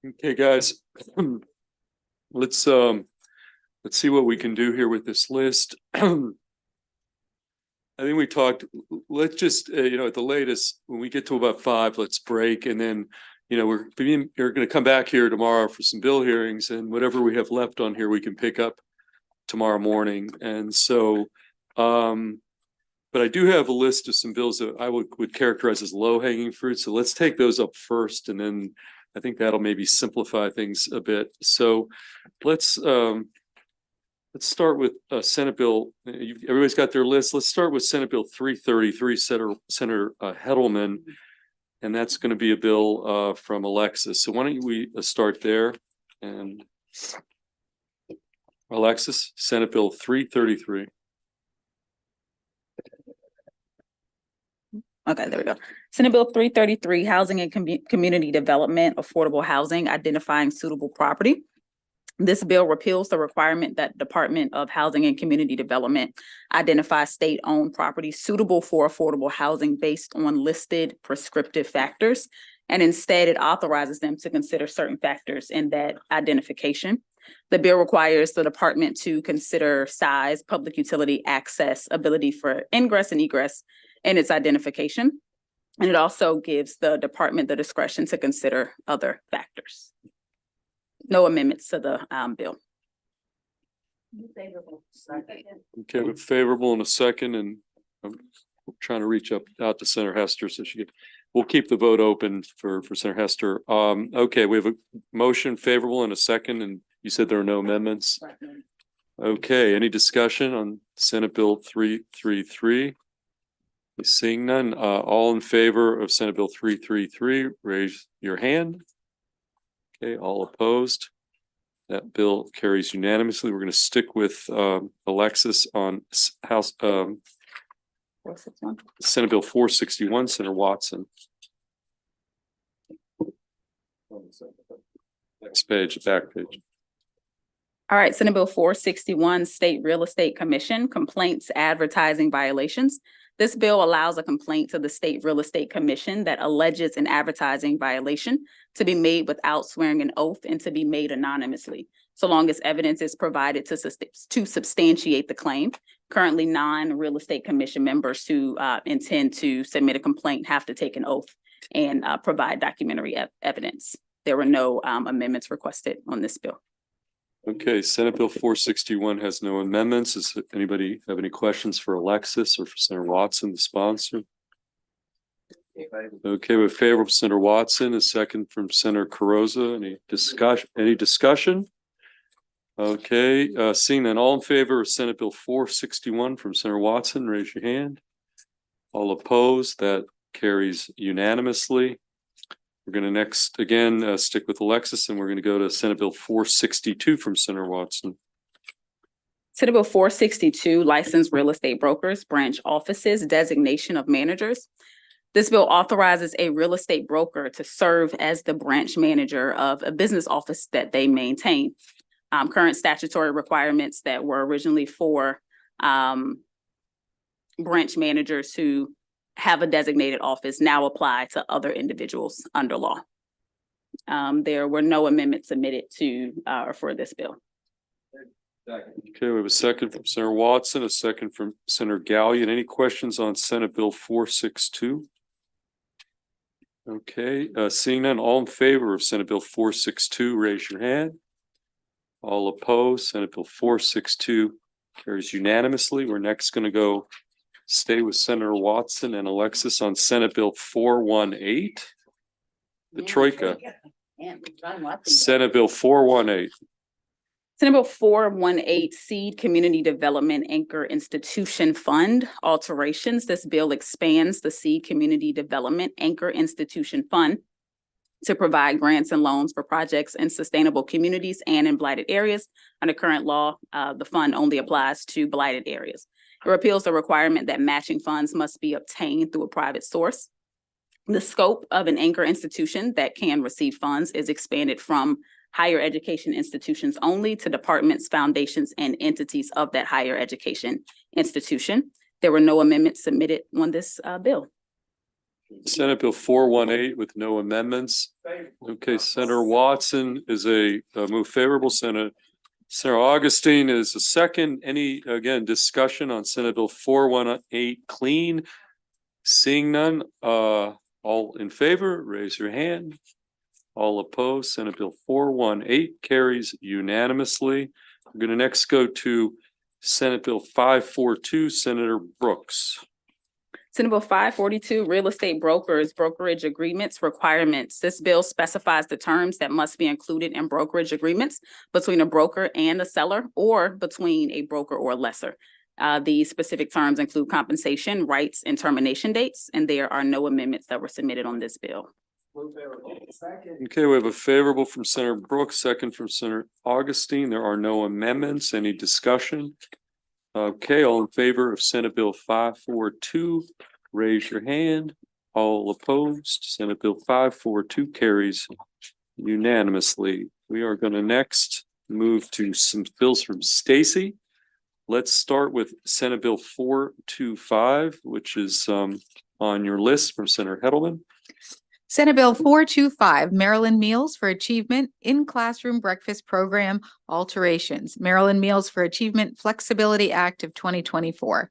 Okay, guys, let's see what we can do here with this list. I think we talked, let's just, at the latest, when we get to about 5, let's break. And then, we're going to come back here tomorrow for some bill hearings, and whatever we have left on here, we can pick up tomorrow morning. And so, but I do have a list of some bills that I would characterize as low hanging fruit. So let's take those up first, and then I think that'll maybe simplify things a bit. So let's start with Senate Bill. Everybody's got their list. Let's start with Senate Bill 333, Senator Hedelman, and that's going to be a bill from Alexis. So why don't we start there? And Alexis, Senate Bill 333. Okay, there we go. Senate Bill 333, Housing and Community Development, Affordable Housing, Identifying Suitable Property. This bill repeals the requirement that Department of Housing and Community Development identify state-owned property suitable for affordable housing based on listed prescriptive factors. And instead, it authorizes them to consider certain factors in that identification. The bill requires the department to consider size, public utility access, ability for ingress and egress, and its identification. And it also gives the department the discretion to consider other factors. No amendments to the bill. Okay, with favorable in a second, and I'm trying to reach out to Senator Hester so she could. We'll keep the vote open for Senator Hester. Okay, we have a motion favorable in a second, and you said there are no amendments. Okay, any discussion on Senate Bill 333? Seeing none, all in favor of Senate Bill 333, raise your hand. Okay, all opposed. That bill carries unanimously. We're going to stick with Alexis on House Senate Bill 461, Senator Watson. Next page, back page. All right, Senate Bill 461, State Real Estate Commission, Complaints, Advertising Violations. This bill allows a complaint to the State Real Estate Commission that alleges an advertising violation to be made without swearing an oath and to be made anonymously, so long as evidence is provided to substantiate the claim. Currently, non-real estate commission members who intend to submit a complaint have to take an oath and provide documentary evidence. There were no amendments requested on this bill. Okay, Senate Bill 461 has no amendments. Does anybody have any questions for Alexis or for Senator Watson, the sponsor? Okay, with favorable Senator Watson, a second from Senator Carrozza. Any discussion? Okay, seeing none, all in favor of Senate Bill 461 from Senator Watson, raise your hand. All opposed, that carries unanimously. We're going to next, again, stick with Alexis, and we're going to go to Senate Bill 462 from Senator Watson. Senate Bill 462, Licensed Real Estate Brokers, Branch Offices, Designation of Managers. This bill authorizes a real estate broker to serve as the branch manager of a business office that they maintain. Current statutory requirements that were originally for branch managers who have a designated office now apply to other individuals under law. There were no amendments submitted to for this bill. Okay, we have a second from Senator Watson, a second from Senator Gallion. Any questions on Senate Bill 462? Okay, seeing none, all in favor of Senate Bill 462, raise your hand. All opposed, Senate Bill 462 carries unanimously. We're next going to go stay with Senator Watson and Alexis on Senate Bill 418. The Troika. Senate Bill 418. Senate Bill 418, Seed Community Development Anchor Institution Fund alterations. This bill expands the Seed Community Development Anchor Institution Fund to provide grants and loans for projects in sustainable communities and in blighted areas. Under current law, the fund only applies to blighted areas. It repeals the requirement that matching funds must be obtained through a private source. The scope of an anchor institution that can receive funds is expanded from higher education institutions only to departments, foundations, and entities of that higher education institution. There were no amendments submitted on this bill. Senate Bill 418 with no amendments. Okay, Senator Watson is a move favorable. Senator Augustine is a second. Any, again, discussion on Senate Bill 418 clean? Seeing none, all in favor, raise your hand. All opposed, Senate Bill 418 carries unanimously. I'm going to next go to Senate Bill 542, Senator Brooks. Senate Bill 542, real estate brokers, brokerage agreements, requirements. This bill specifies the terms that must be included in brokerage agreements between a broker and a seller, or between a broker or lesser. These specific terms include compensation, rights, and termination dates, and there are no amendments that were submitted on this bill. Okay, we have a favorable from Senator Brooks, second from Senator Augustine. There are no amendments. Any discussion? Okay, all in favor of Senate Bill 542, raise your hand. All opposed, Senate Bill 542 carries unanimously. We are going to next move to some bills from Stacy. Let's start with Senate Bill 425, which is on your list from Senator Heddleman. Senate Bill 425, Maryland Meals for Achievement in Classroom Breakfast Program Alterations, Maryland Meals for Achievement Flexibility Act of 2024.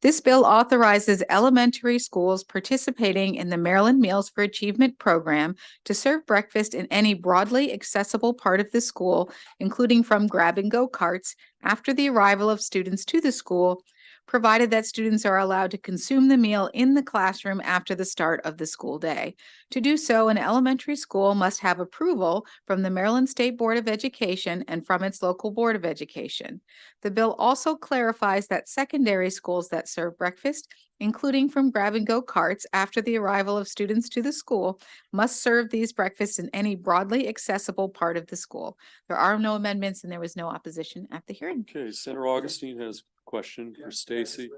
This bill authorizes elementary schools participating in the Maryland Meals for Achievement program to serve breakfast in any broadly accessible part of the school, including from grab-and-go carts, after the arrival of students to the school, provided that students are allowed to consume the meal in the classroom after the start of the school day. To do so, an elementary school must have approval from the Maryland State Board of Education and from its local Board of Education. The bill also clarifies that secondary schools that serve breakfast, including from grab-and-go carts after the arrival of students to the school, must serve these breakfasts in any broadly accessible part of the school. There are no amendments and there was no opposition at the hearing. Okay, Senator Augustine has a question for Stacy.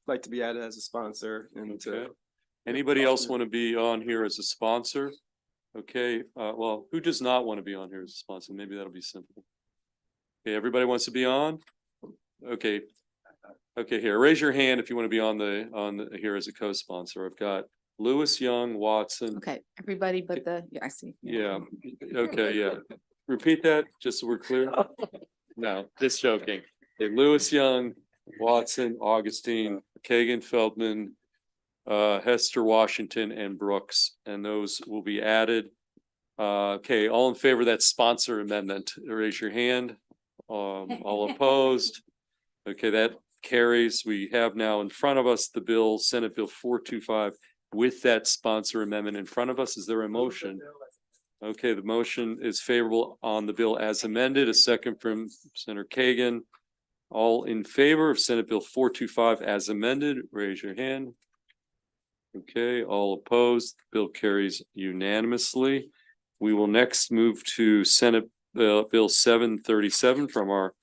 Like to be added as a sponsor and Okay. Anybody else want to be on here as a sponsor? Okay, well, who does not want to be on here as a sponsor? Maybe that'll be simple. Okay, everybody wants to be on? Okay. Okay, here, raise your hand if you want to be on the here as a co-sponsor. I've got Lewis, Young, Watson. Okay, everybody but I see. Yeah, okay, yeah. Repeat that, just so we're clear. No, just joking. Okay, Lewis, Young, Watson, Augustine, Kagan, Feldman, Hester, Washington, and Brooks, and those will be added. Okay, all in favor of that sponsor amendment, raise your hand. All opposed? Okay, that carries. We have now in front of us the bill, Senate Bill 425, with that sponsor amendment in front of us. Is there a motion? Okay, the motion is favorable on the bill as amended. A second from Senator Kagan. All in favor of Senate Bill 425 as amended, raise your hand. Okay, all opposed, the bill carries unanimously. We will next move to Senate Bill 737 from our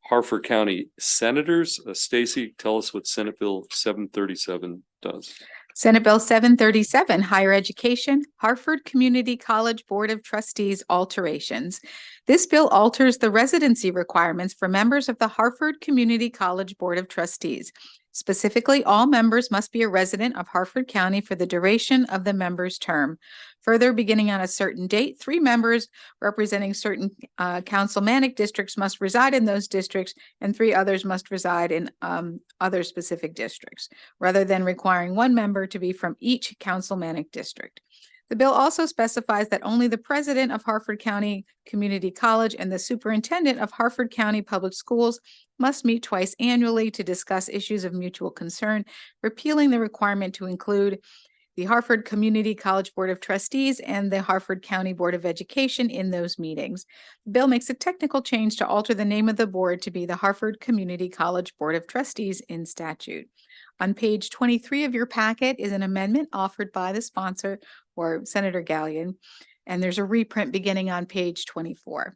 Harford County Senators. Stacy, tell us what Senate Bill 737 does. Senate Bill 737, Higher Education, Harford Community College Board of Trustees alterations. This bill alters the residency requirements for members of the Harford Community College Board of Trustees. Specifically, all members must be a resident of Harford County for the duration of the member's term. Further, beginning on a certain date, 3 members representing certain councilmanic districts must reside in those districts, and 3 others must reside in other specific districts, rather than requiring 1 member to be from each councilmanic district. The bill also specifies that only the president of Harford County Community College and the superintendent of Harford County Public Schools must meet twice annually to discuss issues of mutual concern, repealing the requirement to include the Harford Community College Board of Trustees and the Harford County Board of Education in those meetings. The bill makes a technical change to alter the name of the board to be the Harford Community College Board of Trustees in statute. On page 23 of your packet is an amendment offered by the sponsor, or Senator Gallion, and there's a reprint beginning on page 24.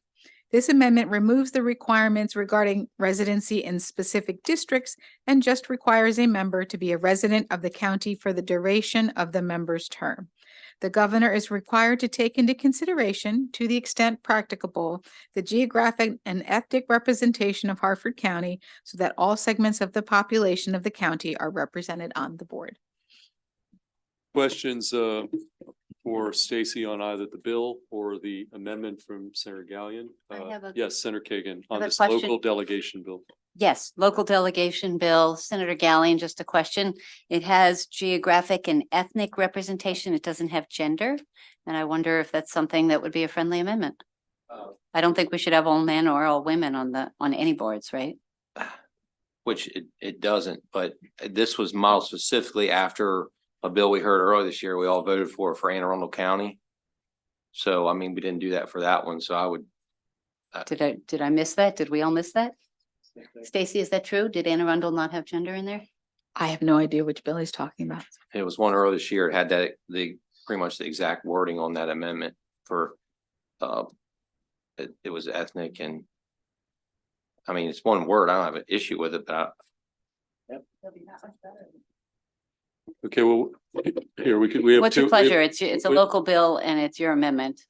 This amendment removes the requirements regarding residency in specific districts and just requires a member to be a resident of the county for the duration of the member's term. The governor is required to take into consideration, to the extent practicable, the geographic and ethnic representation of Harford County so that all segments of the population of the county are represented on the board. Questions for Stacy on either the bill or the amendment from Senator Gallion? I have a- Yes, Senator Kagan, on have a this question. local delegation bill. Yes, local delegation bill, Senator Gallion, just a question. It has geographic and ethnic representation. It doesn't have gender. And I wonder if that's something that would be a friendly amendment. I don't think we should have all men or all women on any boards, right? Which it doesn't, but this was modeled specifically after a bill we heard earlier this year. We all voted for Anne Arundel County. So, I mean, we didn't do that for that one, so I would. Did I miss that? Did we all miss that? Stacy, is that true? Did Anne Arundel not have gender in there? I have no idea which bill he's talking about. It was one earlier this year. It had pretty much the exact wording on that amendment for, it was ethnic and. I mean, it's one word. I don't have an issue with it, but Okay, well, here, we have What's two. your pleasure? It's a we- local bill and it's your amendment.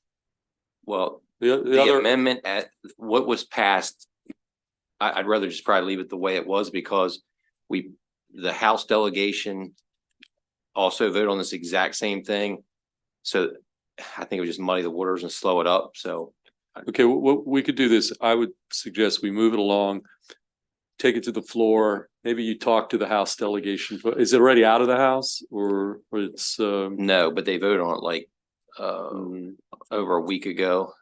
well, The the other, amendment at what was passed. I'd rather just probably leave it the way it was because the House delegation also voted on this exact same thing. So I think it would just muddy the waters and slow it up. So okay, what we could do this, I would suggest we move it along, take it to the floor. Maybe you talk to the House delegation. Is it already out of the House or it's, no, but they voted on it like over a week ago.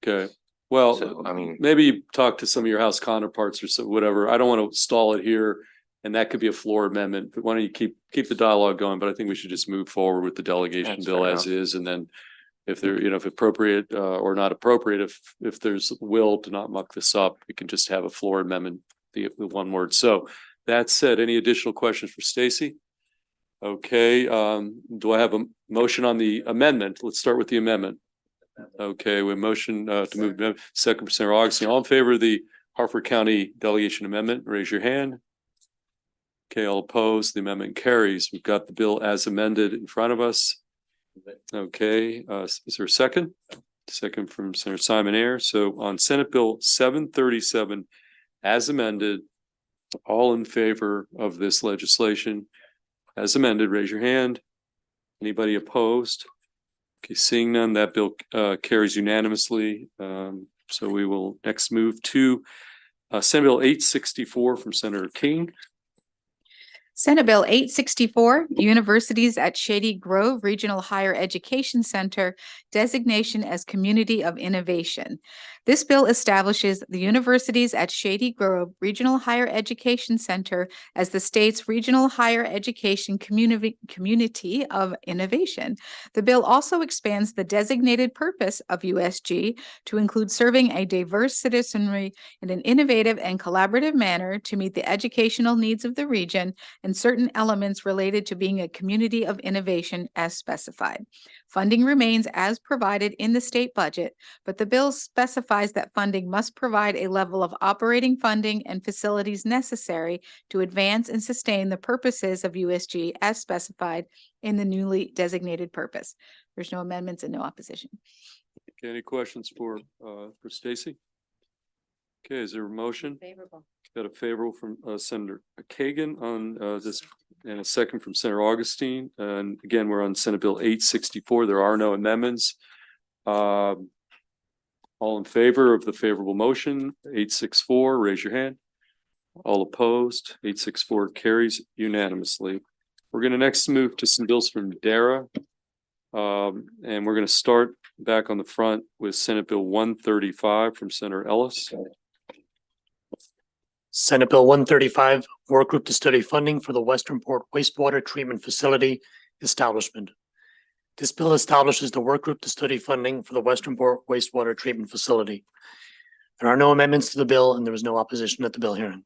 okay. Well, So, I mean, maybe you talk to some of your House counterparts or so, whatever. I don't want to stall it here. And that could be a floor amendment, but why don't you keep the dialogue going? But I think we should just move forward with the delegation That's bill fair as is. And then if there, if appropriate, or not appropriate, if there's will to not muck this up, we can just have a floor amendment, the one word. So that said, any additional questions for Stacy? Okay, do I have a motion on the amendment? Let's start with the amendment. Okay, we motion to move second for Senator Augustine. All in favor of the Harford County delegation amendment, raise your hand. Okay, all opposed, the amendment carries. We've got the bill as amended in front of us. Okay, is there a second? Second from Senator Simon Ayer. So on Senate Bill 737 as amended, all in favor of this legislation as amended, raise your hand. Anybody opposed? Okay, seeing none, that bill carries unanimously. So we will next move to Senate Bill 864 from Senator King. Senate Bill 864, Universities at Shady Grove Regional Higher Education Center, designation as Community of Innovation. This bill establishes the Universities at Shady Grove Regional Higher Education Center as the state's regional higher education community of innovation. The bill also expands the designated purpose of USG to include serving a diverse citizenry in an innovative and collaborative manner to meet the educational needs of the region and certain elements related to being a community of innovation as specified. Funding remains as provided in the state budget, but the bill specifies that funding must provide a level of operating funding and facilities necessary to advance and sustain the purposes of USG as specified in the newly designated purpose. There's no amendments and no opposition. Okay, any questions for Stacy? Okay, is there a motion? Favorable. Got a favorable from Senator Kagan on this and a second from Senator Augustine. And again, we're on Senate Bill 864. There are no amendments. All in favor of the favorable motion, 864, raise your hand. All opposed, 864 carries unanimously. We're going to next move to some bills from DARA. And we're going to start back on the front with Senate Bill 135 from Senator Ellis. Senate Bill 135, work group to study funding for the Westernport wastewater treatment facility establishment. This bill establishes the work group to study funding for the Westernport wastewater treatment facility. There are no amendments to the bill and there was no opposition at the bill hearing.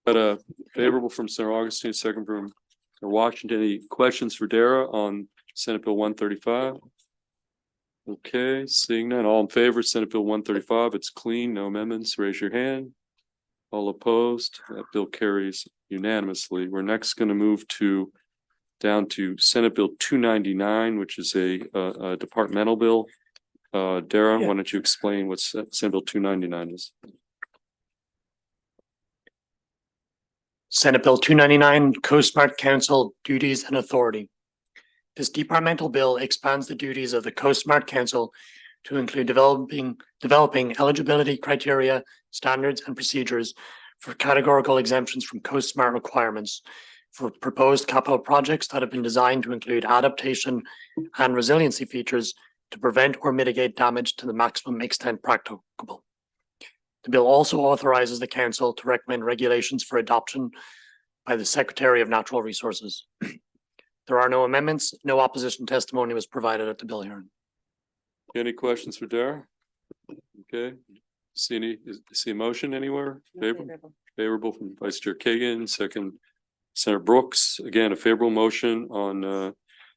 Got a favorable from Senator Augustine, second from Senator Washington. Any questions for Dara on Senate Bill 135? Okay, seeing none, all in favor, Senate Bill 135, it's clean, no amendments, raise your hand. All opposed, that bill carries unanimously. We're next going to move down to Senate Bill 299, which is a departmental bill. Dara, why don't you explain what Senate Bill 299 is? Senate Bill 299, Co-Smart Council duties and authority. This departmental bill expands the duties of the Coast Smart Council to include developing eligibility criteria, standards, and procedures for categorical exemptions from Coast Smart requirements for proposed capital projects that have been designed to include adaptation and resiliency features to prevent or mitigate damage to the maximum extent practicable. The bill also authorizes the council to recommend regulations for adoption by the Secretary of Natural Resources. There are no amendments. No opposition testimony was provided at the bill hearing. Any questions for Dara? Okay, see a motion anywhere? Favorable from Vice Chair Kagan, second Senator Brooks. Again, a favorable motion on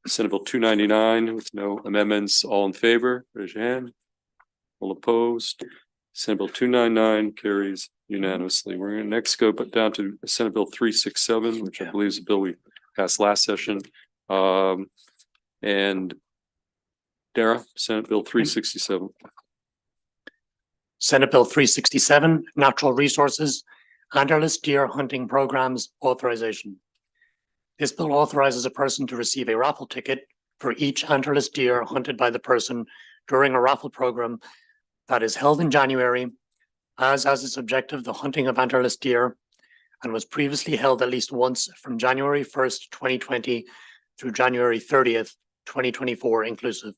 Senate Bill 299 with no amendments. All in favor, raise your hand. All opposed. Senate Bill 299 carries unanimously. We're going to next go down to Senate Bill 367, which I believe is a bill we passed last session. And Dara, Senate Bill 367. Senate Bill 367, Natural Resources, Antlerless Deer Hunting Programs Authorization. This bill authorizes a person to receive a raffle ticket for each antlerless deer hunted by the person during a raffle program that is held in January, as its objective the hunting of antlerless deer, and was previously held at least once from January 1st, 2020 through January 30th, 2024 inclusive.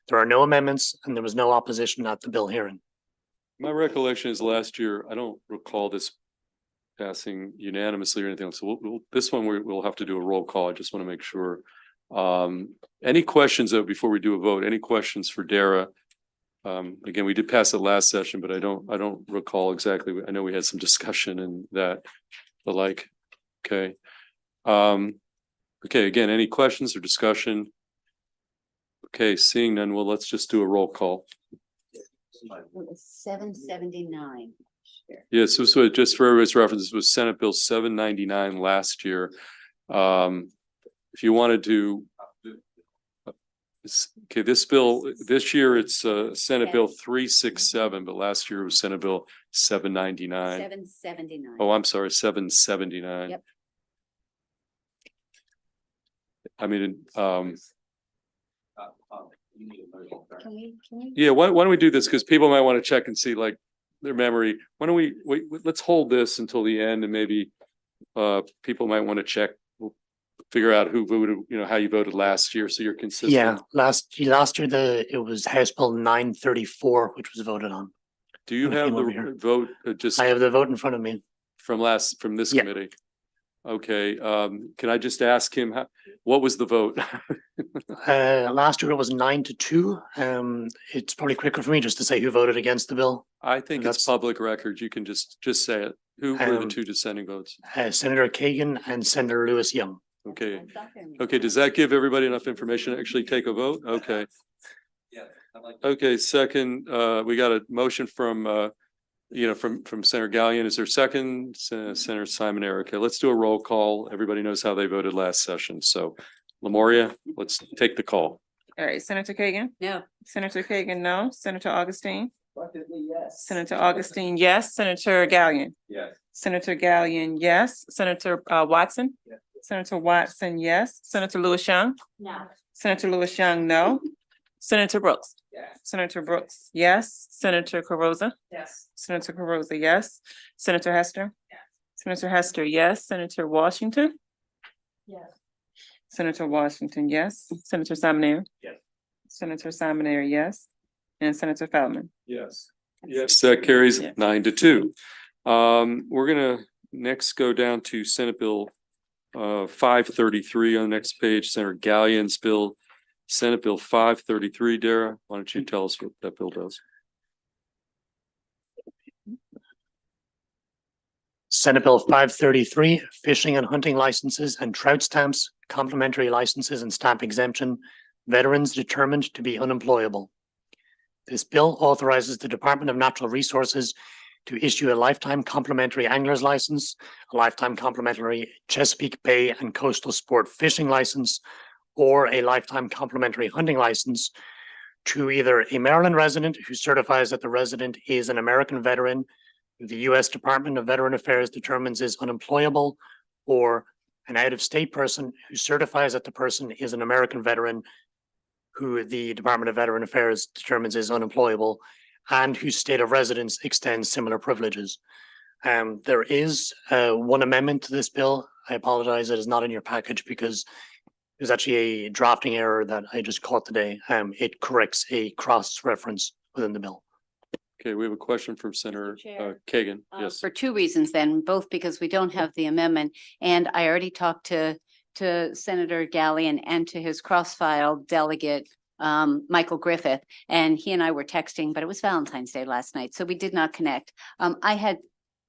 There are no amendments and there was no opposition at the bill hearing. My recollection is last year, I don't recall this passing unanimously or anything else. So this one we'll have to do a roll call. I just want to make sure. Any questions though, before we do a vote, any questions for Dara? Again, we did pass it last session, but I don't recall exactly. I know we had some discussion and that the like. Okay. Okay, again, any questions or discussion? Okay, seeing none, well, let's just do a roll call. 779. Yes, so just for everybody's reference, this was Senate Bill 799 last year. If you wanted to, okay, this bill, this year it's Senate Bill 367, but last year it was Senate Bill 799. 779. Oh, I'm sorry, 779. Yep. I mean, Can we? yeah, why don't we do this? Because people might want to check and see like their memory. Why don't we wait, let's hold this until the end and maybe people might want to check. We'll figure out who voted, you know, how you voted last year, so you're consistent. Yeah, last year it was House Bill 934, which was voted on. Do you When it have came over the here. vote just I have the vote in front of me. from this Yeah. committee? Okay, can I just ask him, what was the vote? Last year it was 9-2. It's probably quicker for me just to say who voted against the bill. I think it's That's- public record. You can just say it. Who were the two dissenting votes? Senator Kagan and Senator Lewis Young. Okay, okay, does that give everybody enough information to actually take a vote? Okay. Okay, second, we got a motion from from Senator Gallion. Is there a second? Senator Simon Erica. Let's do a roll call. Everybody knows how they voted last session. So Lemuria, let's take the call. All right, Senator Kagan, No. Senator Kagan, no, Senator Augustine. Senator Augustine, yes, Senator Gallion. Yes. Senator Gallion, yes, Senator Watson. Yes. Senator Watson, yes, Senator Lewis Young. No. Senator Lewis Young, no. Senator Brooks. Yes. Senator Brooks, yes, Senator Carozza. Yes. Senator Carozza, yes, Senator Hester. Yes. Senator Hester, yes, Senator Washington. Yes. Senator Washington, yes, Senator Simon. Yes. Senator Simon, yes, and Senator Feldman. Yes. Yes, that carries Yes. 9-2. We're gonna next go down to Senate Bill 533 on the next page, Senator Gallion's bill. Senate Bill 533, Dara, why don't you tell us what that bill does? Senate Bill 533, Fishing and Hunting Licenses and Trout Stamps, Complementary Licenses and Stamp Exemption, Veterans Determined to be Unemployable. This bill authorizes the Department of Natural Resources to issue a lifetime complimentary angler's license, a lifetime complimentary Chesapeake Bay and Coastal Sport Fishing license, or a lifetime complimentary hunting license to either a Maryland resident who certifies that the resident is an American veteran who the U.S. Department of Veteran Affairs determines is unemployable, or an out-of-state person who certifies that the person is an American veteran who the Department of Veteran Affairs determines is unemployable and whose state of residence extends similar privileges. There is one amendment to this bill. I apologize, it is not in your package because there's actually a drafting error that I just caught today. It corrects a cross-reference within the bill. Okay, we have a question from Senator Chair. Kagan. Uh, Yes. For two reasons then, both because we don't have the amendment, and I already talked to Senator Gallion and to his cross-file delegate, Michael Griffith, and he and I were texting, but it was Valentine's Day last night, so we did not connect.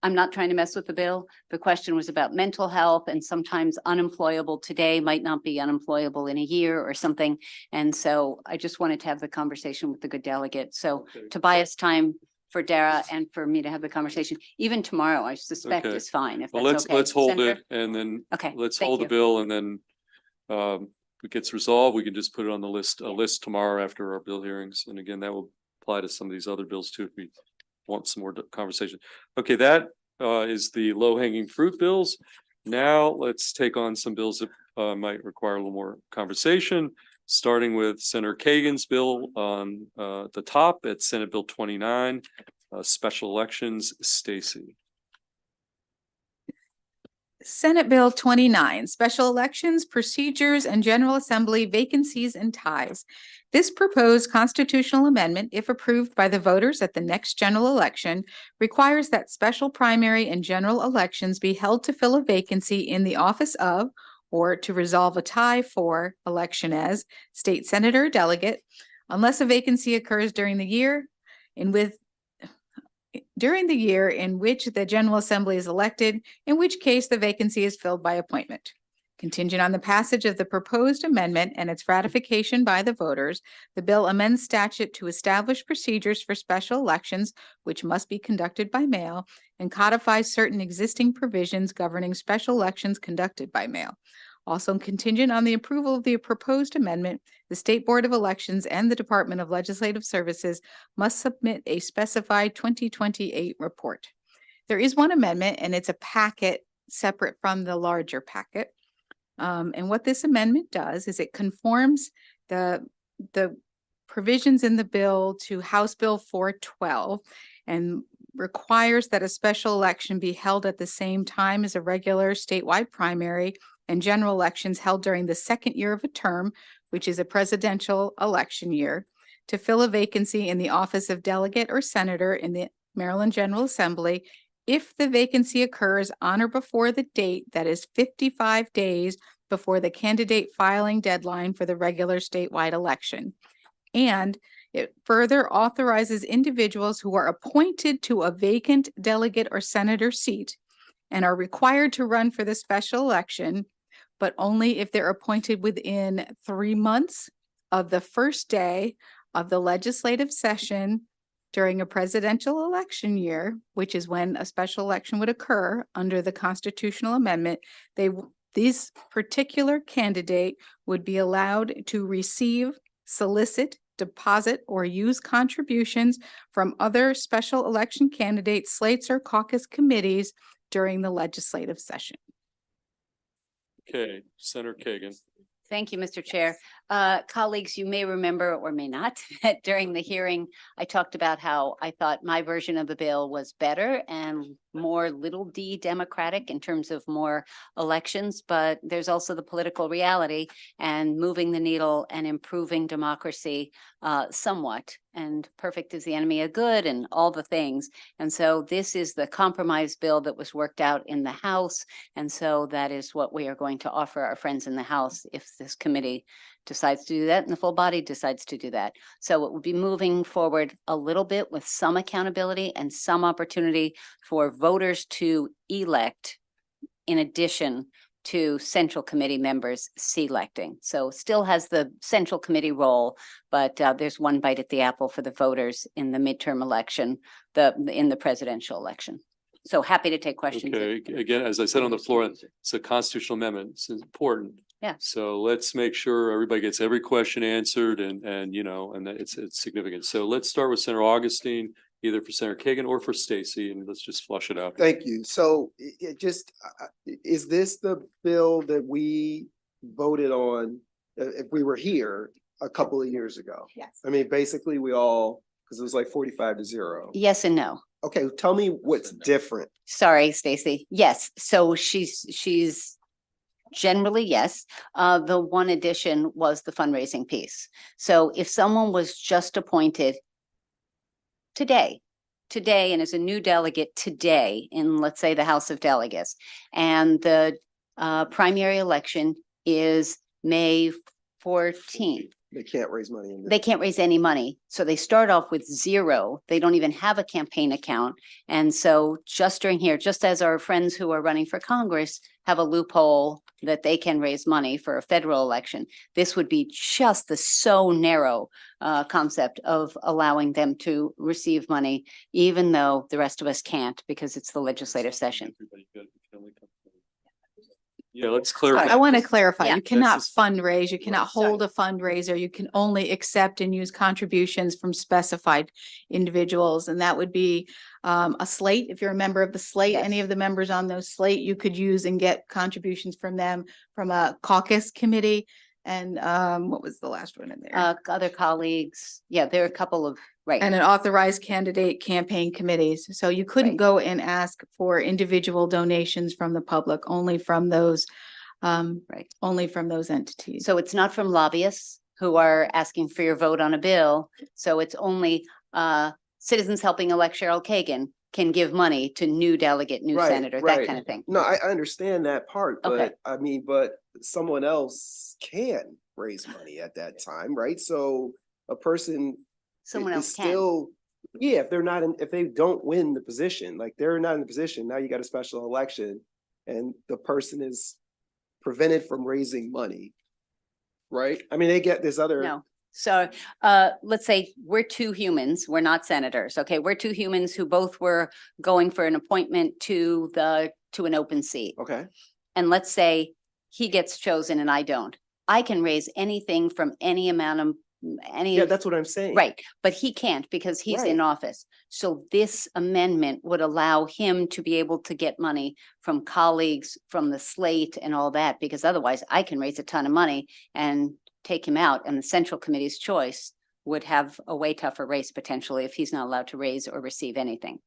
I'm not trying to mess with the bill. The question was about mental health, and sometimes unemployable today might not be unemployable in a year or something. And so I just wanted to have the conversation with the good delegate. So Okay. to buy us time for Dara and for me to have the conversation, even tomorrow, I suspect Okay. is fine, if Well, that's okay. let's hold Senator? it and then Okay. let's thank hold the you. bill and then if it gets resolved, we can just put it on the list, a list tomorrow after our bill hearings. And again, that will apply to some of these other bills too, if we want some more conversation. Okay, that is the low hanging fruit bills. Now let's take on some bills that might require a little more conversation, starting with Senator Kagan's bill on the top at Senate Bill 29, special elections. Stacy. Senate Bill 29, Special Elections, Procedures, and General Assembly Vacancies and Ties. This proposed constitutional amendment, if approved by the voters at the next general election, requires that special primary and general elections be held to fill a vacancy in the office of, or to resolve a tie for, election as state senator or delegate, unless a vacancy occurs during the year in which the General Assembly is elected, in which case the vacancy is filled by appointment. Contingent on the passage of the proposed amendment and its ratification by the voters, the bill amends statute to establish procedures for special elections, which must be conducted by mail, and codifies certain existing provisions governing special elections conducted by mail. Also contingent on the approval of the proposed amendment, the State Board of Elections and the Department of Legislative Services must submit a specified 2028 report. There is one amendment, and it's a packet separate from the larger packet. And what this amendment does is it conforms the provisions in the bill to House Bill 412 and requires that a special election be held at the same time as a regular statewide primary and general elections held during the second year of a term, which is a presidential election year, to fill a vacancy in the office of delegate or senator in the Maryland General Assembly if the vacancy occurs on or before the date that is 55 days before the candidate filing deadline for the regular statewide election. And it further authorizes individuals who are appointed to a vacant delegate or senator seat and are required to run for the special election, but only if they're appointed within 3 months of the first day of the legislative session during a presidential election year, which is when a special election would occur under the constitutional amendment. This particular candidate would be allowed to receive, solicit, deposit, or use contributions from other special election candidates, slates, or caucus committees during the legislative session. Okay, Senator Kagan. Thank you, Mr. Chair. Colleagues, you may remember or may not, that during the hearing, I talked about how I thought my version of the bill was better and more little d democratic in terms of more elections, but there's also the political reality and moving the needle and improving democracy somewhat. And perfect is the enemy of good and all the things. And so this is the compromise bill that was worked out in the House. And so that is what we are going to offer our friends in the House if this committee decides to do that and the full body decides to do that. So it will be moving forward a little bit with some accountability and some opportunity for voters to elect in addition to central committee members selecting. So still has the central committee role, but there's one bite at the apple for the voters in the midterm election, in the presidential election. So happy to take questions. Okay, again, as I said on the floor, it's a constitutional amendment. It's important. Yeah. So let's make sure everybody gets every question answered and that it's significant. So let's start with Senator Augustine. either for Senator Kagan or for Stacy, and let's just flush it out. Thank you. So it just, is this the bill that we voted on if we were here a couple of years ago? Yes. I mean, basically we all, because it was like 45-0. Yes and no. Okay, tell me what's different. Sorry, Stacy. Yes, so she's generally yes. The one addition was the fundraising piece. So if someone was just appointed today, and is a new delegate today in, let's say, the House of Delegates, and the primary election is May 14th. They can't raise money in They can't raise any money. So they start off with zero. They don't even have a campaign account. And so just during here, just as our friends who are running for Congress have a loophole that they can raise money for a federal election, this would be just the so narrow concept of allowing them to receive money, even though the rest of us can't because it's the legislative session. Yeah, let's clarify. I want to clarify, Yeah. you cannot This is- fundraise, you cannot Right. hold a fundraiser, you can only accept and use contributions from specified individuals, and that would be a slate. If you're a member of the slate, Yes. any of the members on those slate, you could use and get contributions from them, from a caucus committee. And what was the last one in there? Other colleagues, yeah, there are a couple of, right. And an authorized candidate campaign committees. So you couldn't Right. go and ask for individual donations from the public, only from those Right. only from those entities. So it's not from lobbyists who are asking for your vote on a bill. So it's only citizens helping elect Cheryl Kagan can give money to new delegate, new Right, senator, that right. kind of thing. No, I understand that part, Okay. but I mean, but someone else can raise money at that time, right? So a person Someone is else can. still, yeah, if they're not in, if they don't win the position, like they're not in the position, now you got a special election and the person is prevented from raising money. Right? I mean, they get this other. No. So let's say we're two humans, we're not senators, okay? We're two humans who both were going for an appointment to an open seat. Okay, And let's say he gets chosen and I don't. I can raise anything from any amount of, any. yeah, that's what I'm saying. Right, but he can't because he's in office. So this amendment would allow him to be able to get money from colleagues, from the slate and all that, because otherwise I can raise a ton of money and take him out, and the Central Committee's choice would have a way tougher race potentially if he's not allowed to raise or receive anything.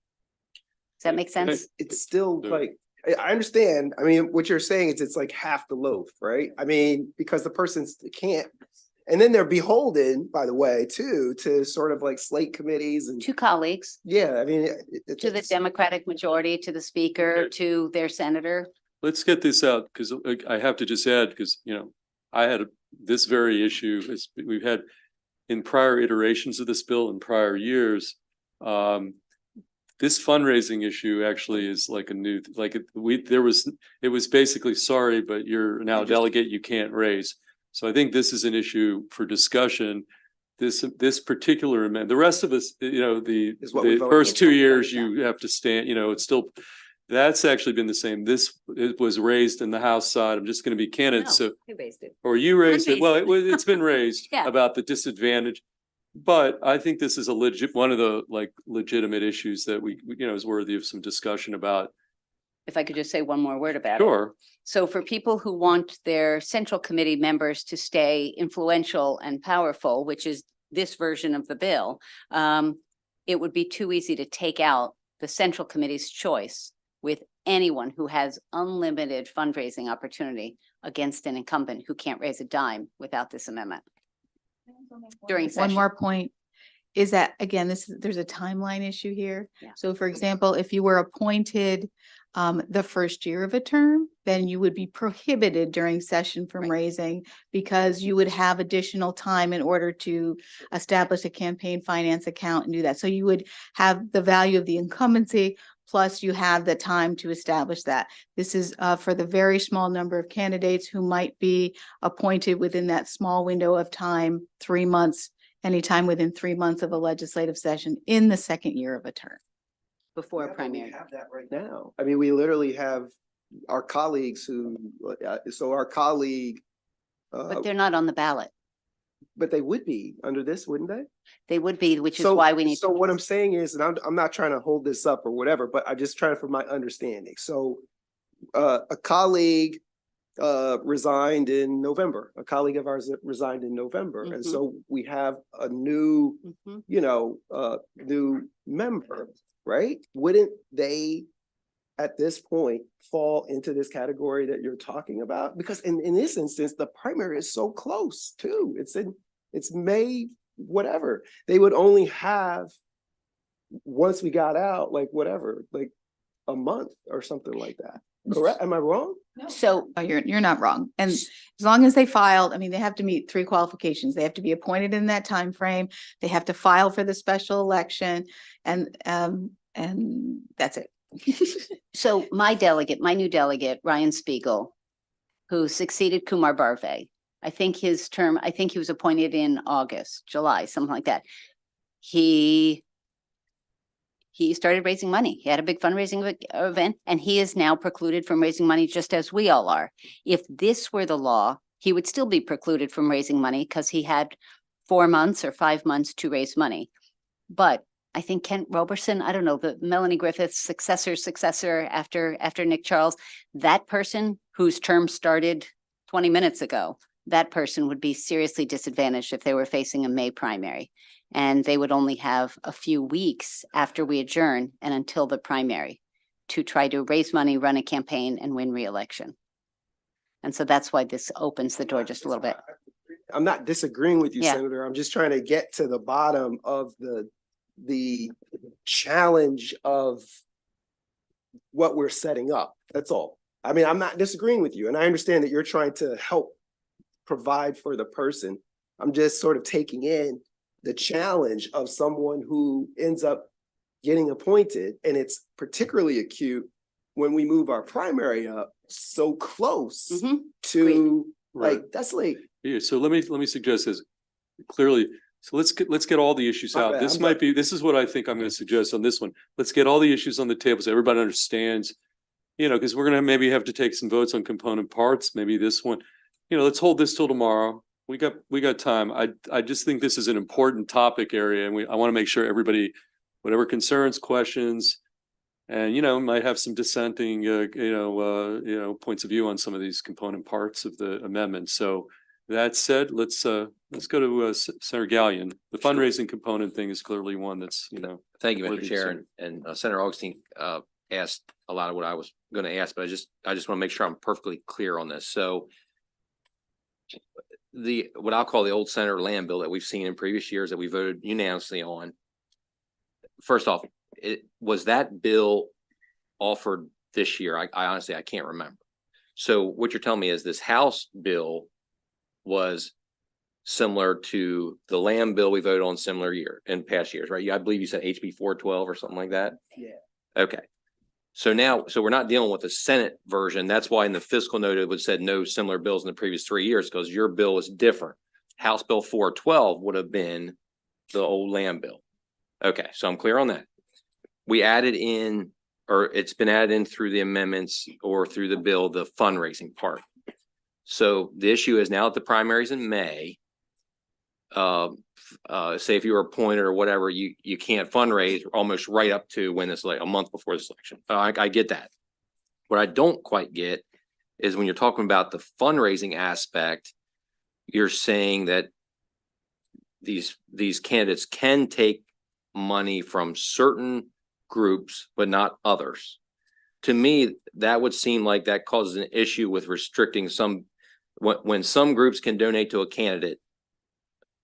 Does that make sense? It's still Yeah. like, I understand. I mean, what you're saying is it's like half the loaf, right? I mean, because the person's can't. And then they're beholden, by the way, too, to sort of like slate committees and, Two colleagues, yeah, I mean. to the Democratic majority, to the speaker, to their senator. Let's get this out, because I have to just add, because, I had this very issue, we've had in prior iterations of this bill in prior years. This fundraising issue actually is like a new, like it was basically, sorry, but you're now a delegate, you can't raise. So I think this is an issue for discussion. This particular amendment, the rest of us, Is what we the voted first for. 2 years you have to stand, it's still, that's actually been the same. It was raised in the House side. I'm just going to be candid. No, So, who raised it? or you raised it. raised Well, it. it's been raised Yeah. about the disadvantage. But I think this is one of the legitimate issues that we is worthy of some discussion about. If I could just say one more word about it. Sure. So for people who want their Central Committee members to stay influential and powerful, which is this version of the bill, it would be too easy to take out the Central Committee's choice with anyone who has unlimited fundraising opportunity against an incumbent who can't raise a dime without this amendment during One session. more point is that, again, there's a timeline issue here. Yeah. So for example, if you were appointed the first year of a term, then you would be prohibited during session from Right. raising, because you would have additional time in order to establish a campaign finance account and do that. So you would have the value of the incumbency, plus you have the time to establish that. This is for the very small number of candidates who might be appointed within that small window of time, 3 months, anytime within 3 months of a legislative session in the second year of a term. Before Yeah, a but we primary. have that right now. I mean, we literally have our colleagues who, so our colleague. But they're not on the ballot. But they would be under this, wouldn't they? They would be, which is So- why we need. So what I'm saying is, and I'm not trying to hold this up or whatever, but I'm just trying for my understanding. So a colleague resigned in November. A colleague of ours resigned in November. And Mhm. so we have a new, Mhm. new member, right? Wouldn't they at this point fall into this category that you're talking about? Because in this instance, the primary is so close too. It's May, whatever. They would only have, once we got out, like whatever, like a month or something like that. Correct? Am I wrong? So No, you're not wrong. And as long as they filed, I mean, they have to meet 3 qualifications. They have to be appointed in that time frame. They have to file for the special election and that's it. So my delegate, my new delegate, Ryan Spiegel, who succeeded Kumar Barve, I think he was appointed in August, July, something like that. He started raising money. He had a big fundraising event, and he is now precluded from raising money just as we all are. If this were the law, he would still be precluded from raising money because he had 4 months or 5 months to raise money. But I think Kent Roberson, I don't know, the Melanie Griffith's successor after Nick Charles, that person whose term started 20 minutes ago, that person would be seriously disadvantaged if they were facing a May primary. And they would only have a few weeks after we adjourn and until the primary to try to raise money, run a campaign, and win re-election. And so that's why this opens the door just a little bit. I'm not disagreeing with you, Yeah. Senator. I'm just trying to get to the bottom of the challenge of what we're setting up. That's all. I mean, I'm not disagreeing with you, and I understand that you're trying to help provide for the person. I'm just sort of taking in the challenge of someone who ends up getting appointed, and it's particularly acute when we move our primary up so close Mhm. to, Right. like, that's like, Yeah, so let me suggest this clearly. So let's get all the issues My out. bad, This I'm might done. be, this is what I think I'm gonna suggest on this one. Let's get all the issues on the table so everybody understands. Because we're gonna maybe have to take some votes on component parts, maybe this one. Let's hold this till tomorrow. We got time. I just think this is an important topic area, and I want to make sure everybody, whatever concerns, questions, and might have some dissenting points of view on some of these component parts of the amendment. So that said, let's go to Senator Gallion. The fundraising component thing is clearly one that's Thank you, worthy Mr. of Chair, and Senator Augustine asked a lot of what I was going to ask, but I just want to make sure I'm perfectly clear on this. So what I'll call the old Senator land bill that we've seen in previous years that we voted unanimously on. First off, was that bill offered this year? I honestly, I can't remember. So what you're telling me is this House bill was similar to the land bill we voted on similar year in past years, right? I believe you said HB 412 or something like that. yeah. Okay. So we're not dealing with the Senate version. That's why in the fiscal note, it would said no similar bills in the previous 3 years, because your bill is different. House Bill 412 would have been the old land bill. Okay, so I'm clear on that. We added in, or it's been added in through the amendments or through the bill, the fundraising part. So the issue is now that the primaries in May, say if you were appointed or whatever, you can't fundraise almost right up to when it's like a month before this election. I get that. What I don't quite get is when you're talking about the fundraising aspect, you're saying that these candidates can take money from certain groups, but not others. To me, that would seem like that causes an issue with restricting some, when some groups can donate to a candidate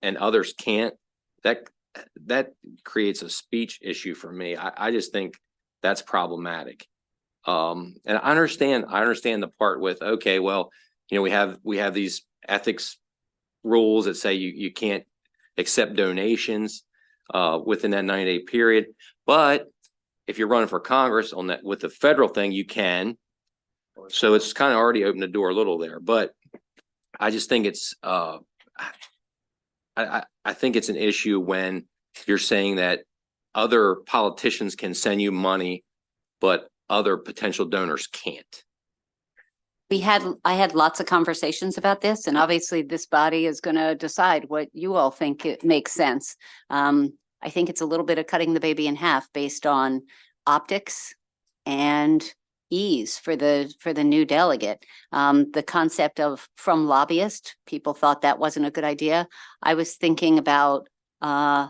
and others can't, that creates a speech issue for me. I just think that's problematic. And I understand the part with, okay, well, we have these ethics rules that say you can't accept donations within that 90-day period. But if you're running for Congress on that with the federal thing, you can. So it's kind of already opened the door a little there. But I just think it's I think it's an issue when you're saying that other politicians can send you money, but other potential donors can't. I had lots of conversations about this, and obviously this body is gonna decide what you all think it makes sense. I think it's a little bit of cutting the baby in half based on optics and ease for the new delegate. The concept of from lobbyist, people thought that wasn't a good idea. I was thinking about a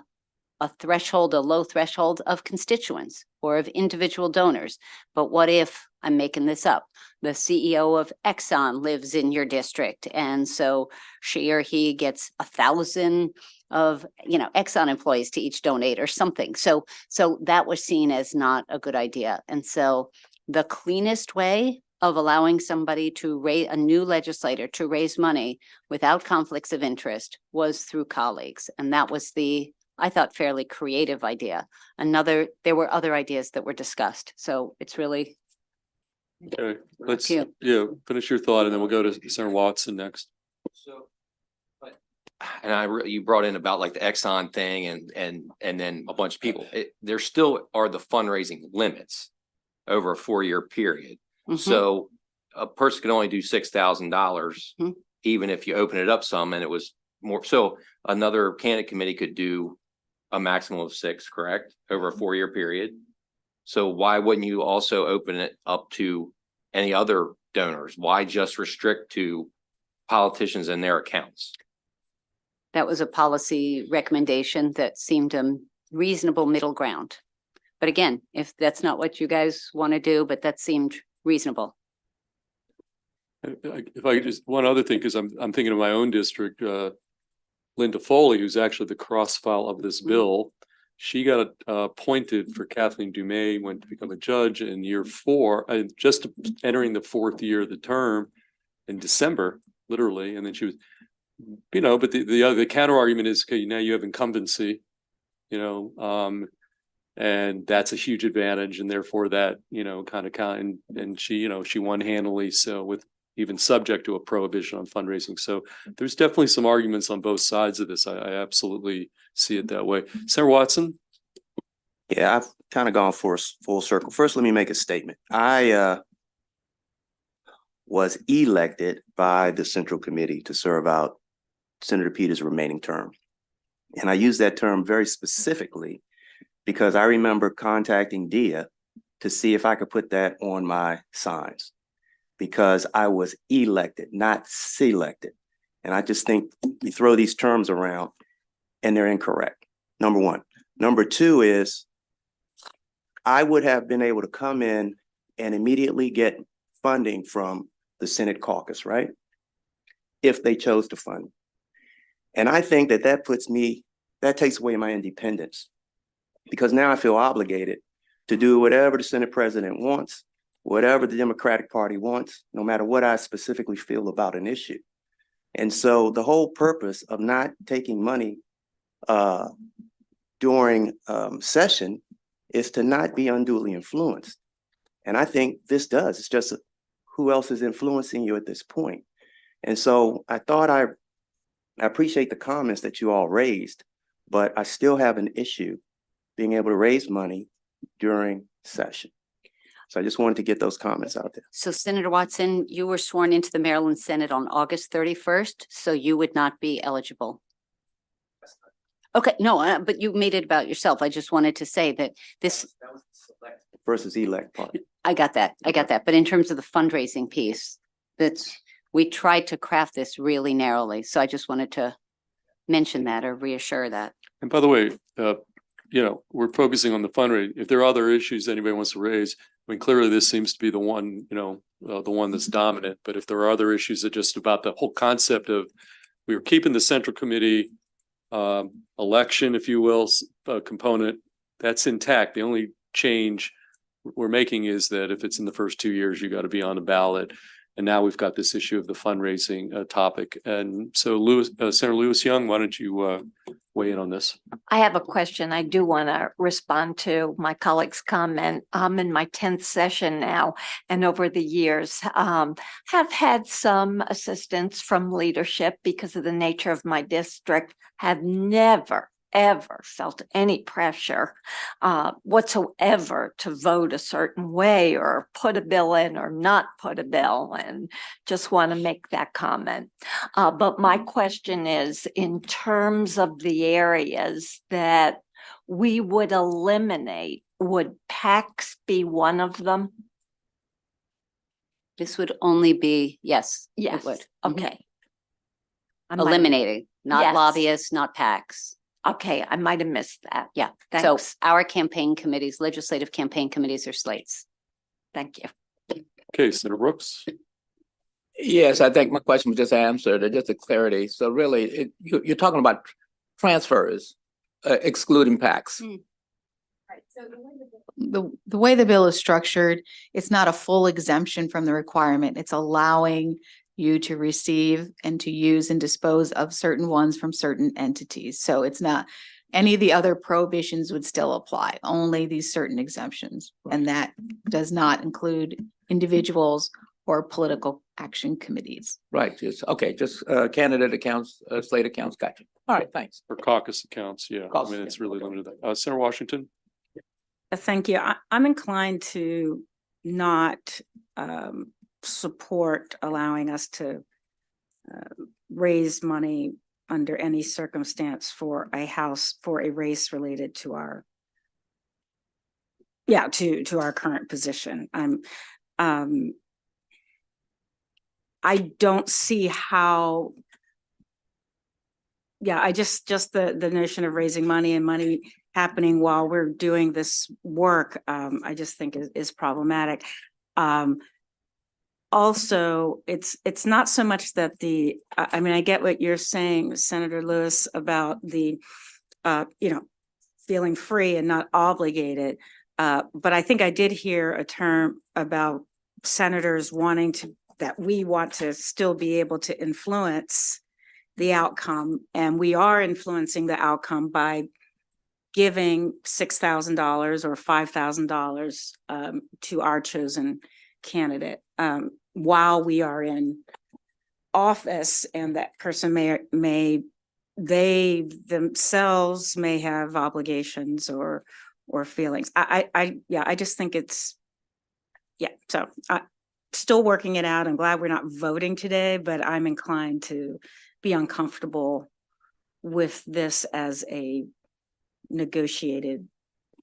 threshold, a low threshold of constituents or of individual donors. But what if, I'm making this up, the CEO of Exxon lives in your district, and so she or he gets 1,000 of, Exxon employees to each donate or something. So that was seen as not a good idea. And so the cleanest way of allowing somebody to raise, a new legislator to raise money without conflicts of interest was through colleagues. And that was the, I thought, fairly creative idea. There were other ideas that were discussed. So it's really, Okay, let's, you. yeah, finish your thought and then we'll go to Senator Watson next. So, you brought in about like the Exxon thing and then a bunch of people. There still are the fundraising limits over a 4-year period. Mhm. So a person can only do $6,000, Mhm. even if you open it up some and it was more. So another candidate committee could do a maximum of 6, correct? Over a 4-year period. So why wouldn't you also open it up to any other donors? Why just restrict to politicians and their accounts? That was a policy recommendation that seemed a reasonable middle ground. But again, if that's not what you guys want to do, but that seemed reasonable. If I could just, one other thing, because I'm thinking of my own district, Linda Foley, who's actually the cross-file of this bill. She got appointed for Kathleen Dumais, went to become a judge in year 4, just entering the 4th year of the term in December, literally. And then she was, but the counter argument is, okay, now you have incumbency, and that's a huge advantage. And therefore that, kind of count. And she, she won handily. So with even subject to a prohibition on fundraising. So there's definitely some arguments on both sides of this. I absolutely see it that way. Senator Watson? Yeah, I've kind of gone full circle. First, let me make a statement. I was elected by the Central Committee to serve out Senator Peters' remaining term. And I use that term very specifically because I remember contacting Dia to see if I could put that on my signs, because I was elected, not selected. And I just think you throw these terms around and they're incorrect. Number one. Number two is I would have been able to come in and immediately get funding from the Senate caucus, right? If they chose to fund. And I think that takes away my independence, because now I feel obligated to do whatever the Senate president wants, whatever the Democratic Party wants, no matter what I specifically feel about an issue. And so the whole purpose of not taking money during session is to not be unduly influenced. And I think this does. It's just who else is influencing you at this point. And so I thought I appreciate the comments that you all raised, but I still have an issue being able to raise money during session. So I just wanted to get those comments out there. So Senator Watson, you were sworn into the Maryland Senate on August 31st, so you would not be eligible. Okay, no, but you made it about yourself. I just wanted to say that this. That was the select versus elect part. I got that. But in terms of the fundraising piece, we tried to craft this really narrowly. So I just wanted to mention that or reassure that. And by the way, we're focusing on the fundraising. If there are other issues anybody wants to raise, I mean, clearly this seems to be the one, the one that's dominant. But if there are other issues that just about the whole concept of, we were keeping the Central Committee election, if you will, component, that's intact. The only change we're making is that if it's in the first 2 years, you got to be on the ballot. And now we've got this issue of the fundraising topic. And so Senator Lewis Young, why don't you weigh in on this? I have a question. I do want to respond to my colleague's comment. I'm in my 10th session now, and over the years have had some assistance from leadership because of the nature of my district, have never, ever felt any pressure whatsoever to vote a certain way or put a bill in or not put a bill, and just want to make that comment. But my question is, in terms of the areas that we would eliminate, would PACs be one of them? This would only be, yes, it Yes, would. Mhm. okay. I might- Eliminating, not Yes. lobbyists, not PACs. Okay, I might have missed that. Yeah. So Thanks, our campaign committees, legislative campaign committees are slates. thank you. Okay, Senator Brooks. Yes, I think my question was just answered, just a clarity. So really, you're talking about transfers, excluding PACs. The way the bill is structured, it's not a full exemption from the requirement. It's allowing you to receive and to use and dispose of certain ones from certain entities. So it's not, any of the other prohibitions would still apply, only these certain exemptions. And that does not include individuals or political action committees. Right, just candidate accounts, slate accounts, gotcha. All right, thanks. For caucus accounts, yeah. I Caucus, mean, it's yeah, really okay. limited. Senator Washington. Thank you. I'm inclined to not support allowing us to raise money under any circumstance for a house, for a race related to our, to our current position. I don't see how, I just the notion of raising money and money happening while we're doing this work, I just think is problematic. Also, it's not so much that I mean, I get what you're saying, Senator Lewis, about the, feeling free and not obligated. But I think I did hear a term about senators that we want to still be able to influence the outcome. And we are influencing the outcome by giving $6,000 or $5,000 to our chosen candidate while we are in office, and that person they themselves may have obligations or feelings. I just think it's, so still working it out. I'm glad we're not voting today, but I'm inclined to be uncomfortable with this as a negotiated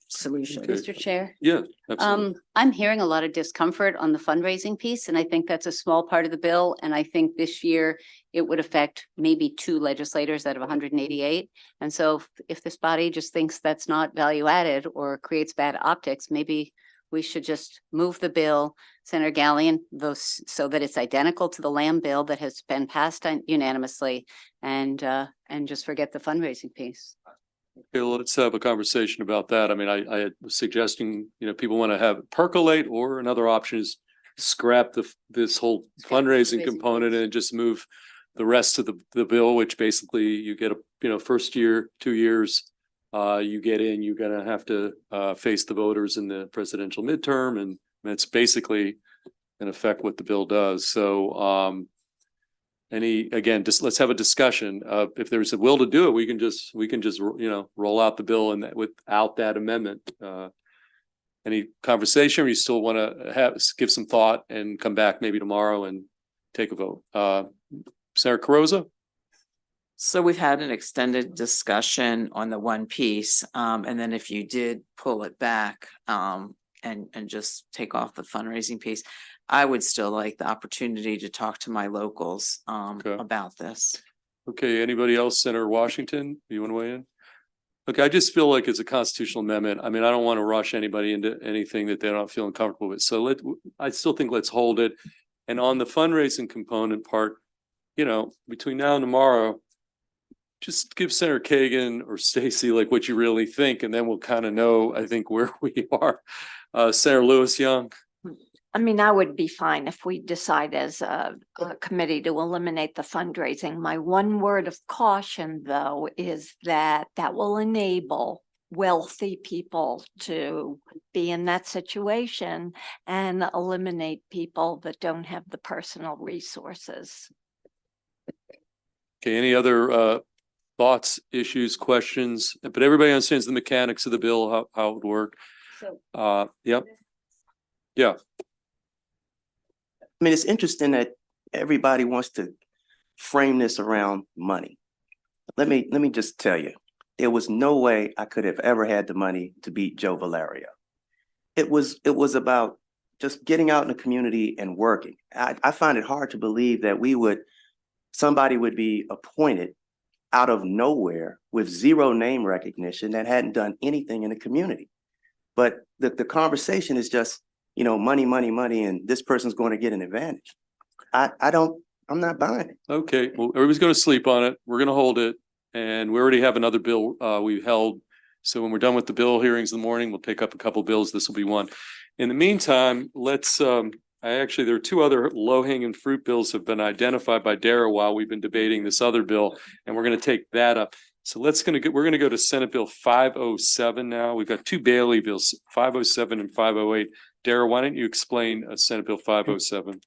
solution. Okay. Mr. Chair. Yeah, absolutely. I'm hearing a lot of discomfort on the fundraising piece, and I think that's a small part of the bill. And I think this year it would affect maybe 2 legislators out of 188. And so if this body just thinks that's not value added or creates bad optics, maybe we should just move the bill, Senator Gallion, so that it's identical to the Lamb bill that has been passed unanimously, and just forget the fundraising piece. Okay, well, let's have a conversation about that. I mean, I was suggesting, people want to have it percolate, or another option is scrap this whole fundraising component and just move the rest of the bill, which basically you get first year, 2 years, you get in, you're gonna have to face the voters in the presidential midterm, and that's basically in effect what the bill does. So again, just let's have a discussion. If there's a will to do it, we can just roll out the bill and without that amendment. Any conversation, or you still want to give some thought and come back maybe tomorrow and take a vote? Senator Carrozza? So we've had an extended discussion on the one piece, and then if you did pull it back and just take off the fundraising piece, I would still like the opportunity to talk to my locals about this. Okay, anybody else? Senator Washington, do you want to weigh in? Okay, I just feel like it's a constitutional amendment. I mean, I don't want to rush anybody into anything that they're not feeling comfortable with. So I still think let's hold it. And on the fundraising component part, between now and tomorrow, just give Senator Kagan or Stacy what you really think, and then we'll kind of know, I think, where we are. Senator Lewis Young. I mean, I would be fine if we decide as a committee to eliminate the fundraising. My one word of caution, though, is that will enable wealthy people to be in that situation and eliminate people that don't have the personal resources. Okay, any other thoughts, issues, questions, but everybody understands the mechanics of the bill, how it would work. Yep. Yeah. I mean, it's interesting that everybody wants to frame this around money. Let me just tell you, there was no way I could have ever had the money to beat Joe Valerio. It was about just getting out in the community and working. I find it hard to believe that somebody would be appointed out of nowhere with zero name recognition that hadn't done anything in the community. But the conversation is just, money, money, money, and this person's going to get an advantage. I'm not buying it. Okay, well, everybody's gonna sleep on it. We're gonna hold it. And we already have another bill we've held. So when we're done with the bill hearings in the morning, we'll take up a couple bills. This will be one. In the meantime, there are two other low-hanging fruit bills have been identified by Dara while we've been debating this other bill, and we're gonna take that up. So we're gonna go to Senate Bill 507 now. We've got two Bailey bills, 507 and 508. Dara, why don't you explain Senate Bill 507?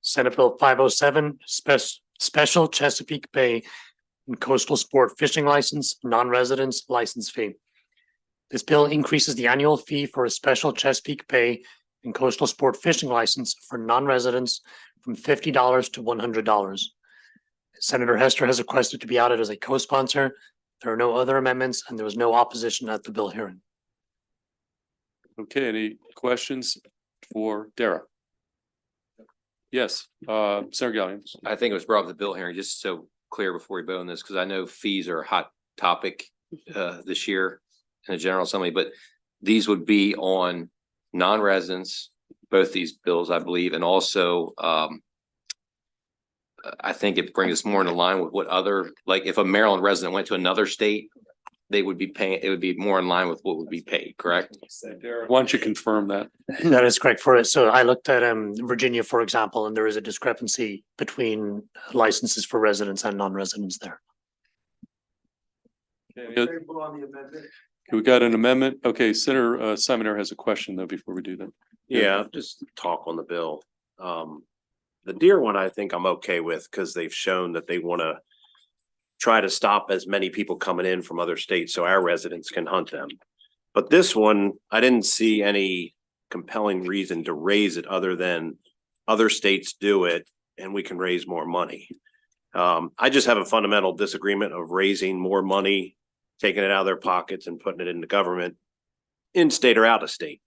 Senate Bill 507, special Chesapeake Bay and coastal sport fishing license, non-residence license fee. This bill increases the annual fee for a special Chesapeake Bay and coastal sport fishing license for non-residents from $50 to $100. Senator Hester has requested to be added as a co-sponsor. There are no other amendments and there was no opposition at the bill hearing. Okay, any questions for Dara? Yes, Senator Gallion. I think it was brought up at the bill hearing, just so clear before we vote on this, because I know fees are a hot topic this year in the General Assembly, but these would be on non-residents, both these bills, I believe, and also I think it brings us more into line with what other, like if a Maryland resident went to another state, they would be paying, it would be more in line with what would be paid, correct? Why don't you confirm that? That is correct for it. So I looked at Virginia, for example, and there is a discrepancy between licenses for residents and non-residents there. We got an amendment. Okay, Senator Simoner has a question though before we do that. Yeah, just talk on the bill. The deer one, I think I'm okay with because they've shown that they want to try to stop as many people coming in from other states so our residents can hunt them. But this one, I didn't see any compelling reason to raise it other than other states do it and we can raise more money. I just have a fundamental disagreement of raising more money, taking it out of their pockets and putting it in the government, in state or out of state.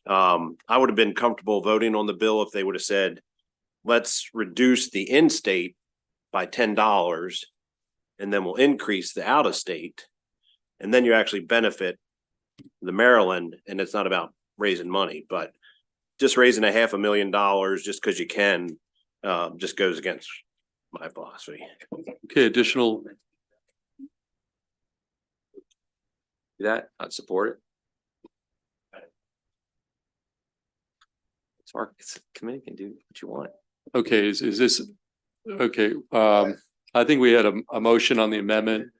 I would have been comfortable voting on the bill if they would have said, let's reduce the in-state by $10 and then we'll increase the out-of-state. And then you actually benefit the Maryland, and it's not about raising money, but just raising $500,000 just because you can just goes against my philosophy. Okay, additional. That I'd support it. It's a committee can do what you want. Okay, is this, okay, I think we had a motion on the amendment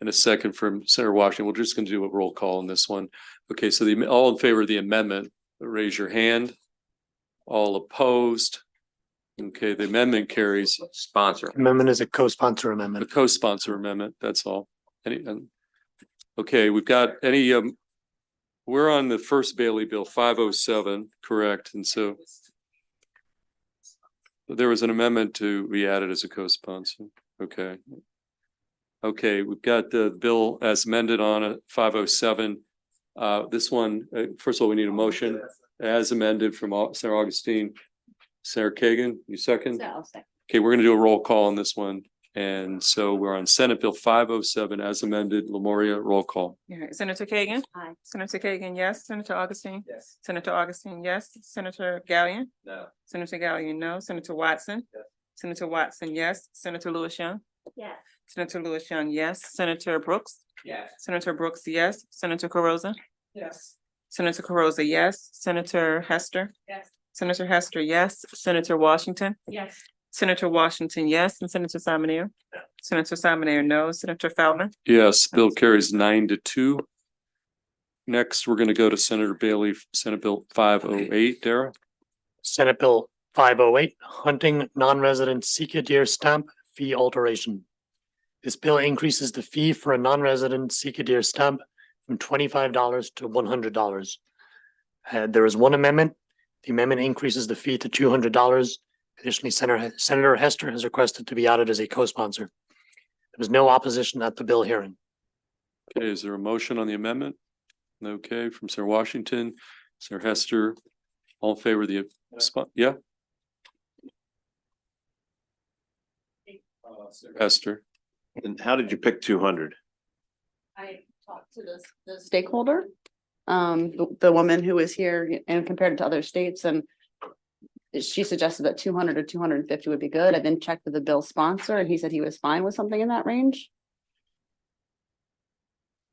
and a second from Senator Washington. We're just gonna do a roll call on this one. Okay, so all in favor of the amendment, raise your hand. All opposed? Okay, the amendment carries. Sponsor. Amendment is a co-sponsor A amendment. co-sponsor amendment, that's all. Okay, we've got we're on the first Bailey bill, 507, correct? And so there was an amendment to be added as a co-sponsor. Okay. Okay, we've got the bill as amended on 507. This one, first of all, we need a motion as amended from Senator Augustine. Senator Kagan, you second? Okay, we're gonna do a roll call on this one. And so we're on Senate Bill 507 as amended. Lemuria, roll call. Yeah, Senator Kagan? Aye. Senator Kagan, yes. Senator Augustine? Yes. Senator Augustine, yes. Senator Gallion? No. Senator Gallion, no. Senator Watson? Yes. Senator Watson, yes. Senator Lewis Young? Yes. Senator Lewis Young, yes. Senator Brooks? Yes. Senator Brooks, yes. Senator Carozza? Yes. Senator Carozza, yes. Senator Hester? Yes. Senator Hester, yes. Senator Washington? Yes. Senator Washington, yes. And Senator Simoner? No. Senator Simoner, no. Senator Feldman? Yes, bill carries 9-2. Next, we're gonna go to Senator Bailey, Senate Bill 508. Dara? Senate Bill 508, hunting non-resident Sika deer stamp fee alteration. This bill increases the fee for a non-resident Seek a Deer stamp from $25 to $100. There is one amendment. The amendment increases the fee to $200. Additionally, Senator Hester has requested to be added as a co-sponsor. There was no opposition at the bill hearing. Okay, is there a motion on the amendment? Okay, from Senator Washington, Senator Hester, all in favor of the spot? Yeah. Senator Hester. And how did you pick 200? I talked to the stakeholder, the woman who was here and compared it to other states, and she suggested that 200 or 250 would be good. I then checked with the bill sponsor and he said he was fine with something in that range.